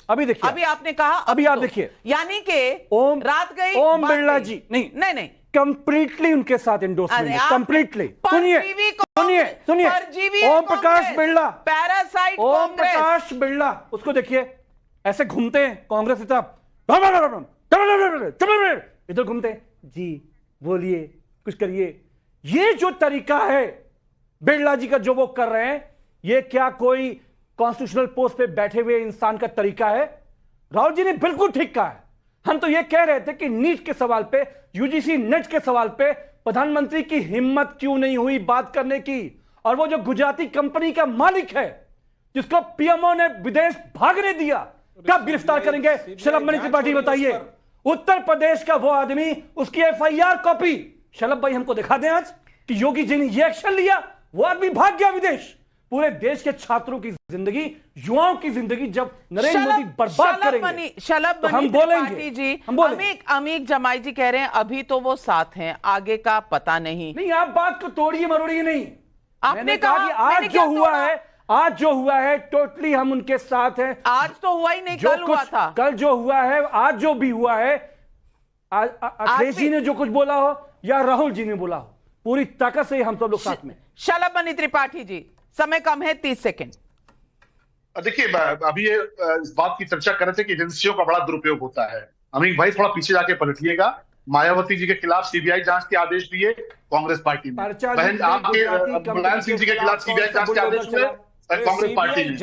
अभी देखिए, अभी आपने कहा, अभी आप देखिए, यानी कि रात गई, ओम बिरला जी नहीं कंप्लीटली उनके साथ एंडोर्समेंट, कंप्लीटली। सुनिए ओम प्रकाश बिरला, पैरासाइट ओम प्रकाश बिरला, उसको देखिए, ऐसे घूमते हैं कांग्रेस की तरफ, इधर घूमते हैं, जी बोलिए, कुछ करिए। ये जो तरीका है बिरला जी का, जो वो कर रहे हैं, ये क्या कोई कॉन्स्टिट्यूशनल पोस्ट पे बैठे हुए इंसान का तरीका है? राहुल जी ने बिल्कुल ठीक कहा है। हम तो ये कह रहे थे कि नीट के सवाल पे, यूजीसी नेट के सवाल पे प्रधानमंत्री की हिम्मत क्यों नहीं हुई बात करने की? और वो जो गुजराती कंपनी का मालिक है, जिसको पीएमओ ने विदेश भागने दिया, कब गिरफ्तार करेंगे? शलभ मणि त्रिपाठी बताइए। उत्तर प्रदेश का वो आदमी, उसकी एफआईआर कॉपी शलभ भाई हमको दिखा दें आज, कि योगी जी ने ये एक्शन लिया, वो आदमी भाग गया विदेश। पूरे देश के छात्रों की जिंदगी, युवाओं की जिंदगी जब नरेंद्र मोदी बर्बाद करेंगे, तो हम बोलेंगे जी। अमीक जमाई जी कह रहे हैं अभी तो वो साथ हैं, आगे का पता नहीं। आप बात को तोड़िए मरोड़िए नहीं। आपने कहा कि आज जो हुआ है टोटली हम उनके साथ हैं। आज तो हुआ ही नहीं, कल हुआ था। कल जो हुआ है, आज जो भी हुआ है, अखिलेश जी ने जो कुछ बोला हो या राहुल जी ने बोला हो, पूरी ताकत से हम सब लोग साथ में। शलभ मणि त्रिपाठी जी, समय कम है, 30 सेकंड। देखिए, अभी ये इस बात की चर्चा कर रहे थे कि एजेंसियों का बड़ा दुरुपयोग होता है। अमीन भाई, थोड़ा पीछे जाके पलटिएगा। मायावती जी के खिलाफ सीबीआई जांच के आदेश दिए कांग्रेस पार्टी ने, बहन आपके मुलायम सिंह जी के खिलाफ सीबीआई जांच के आदेश हुए कांग्रेस पार्टी में,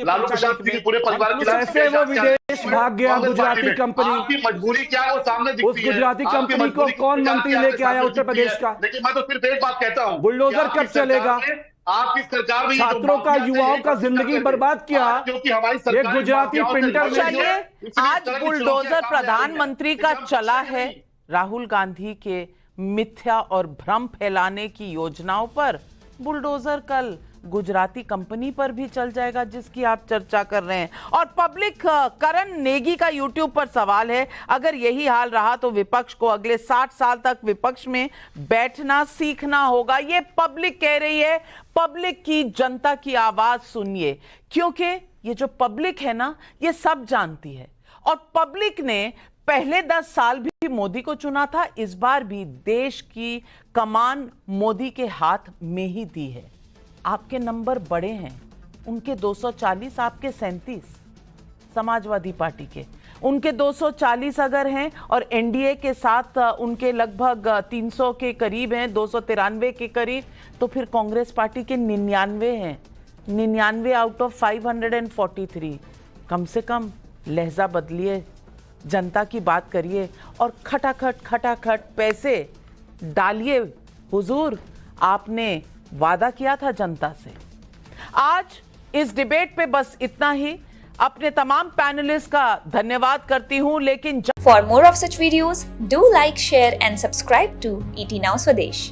लालू प्रसाद जी के पूरे परिवार के खिलाफ वो विदेश भाग गया गुजराती कंपनी। आपकी मजबूरी क्या है वो सामने दिखती है। उस गुजराती कंपनी को कौन मंत्री लेके आया उत्तर प्रदेश का? लेकिन मैं तो सिर्फ एक बात कहता हूँ, बुलडोजर कब चलेगा? आपकी सरकार में छात्रों का, युवाओं का जिंदगी बर्बाद किया, क्योंकि हमारी सरकार ये गुजराती प्रिंटर चलिए, आज बुलडोजर प्रधानमंत्री का चला है राहुल गांधी के मिथ्या और भ्रम फैलाने की योजनाओं पर, बुलडोजर कल गुजराती कंपनी पर भी चल जाएगा जिसकी आप चर्चा कर रहे हैं। और पब्लिक, करण नेगी का यूट्यूब पर सवाल है, अगर यही हाल रहा तो विपक्ष को अगले 60 साल तक विपक्ष में बैठना सीखना होगा। ये पब्लिक कह रही है। पब्लिक की, जनता की आवाज सुनिए, क्योंकि ये जो पब्लिक है ना, ये सब जानती है। और पब्लिक ने पहले 10 साल भी मोदी को चुना था, इस बार भी देश की कमान मोदी के हाथ में ही दी है। आपके नंबर बड़े हैं, उनके 240, आपके 37, समाजवादी पार्टी के उनके 240 अगर हैं और एनडीए के साथ उनके लगभग 300 के करीब हैं, 293 के करीब, तो फिर कांग्रेस पार्टी के 99 हैं, 99 आउट ऑफ 543। कम से कम लहजा बदलिए, जनता की बात करिए और खटाखट पैसे डालिए। हुजूर, आपने वादा किया था जनता से। आज इस डिबेट पे बस इतना ही। अपने तमाम पैनलिस्ट का धन्यवाद करती हूं, लेकिन for more of such videos do like, share and subscribe to ET Now Swadesh।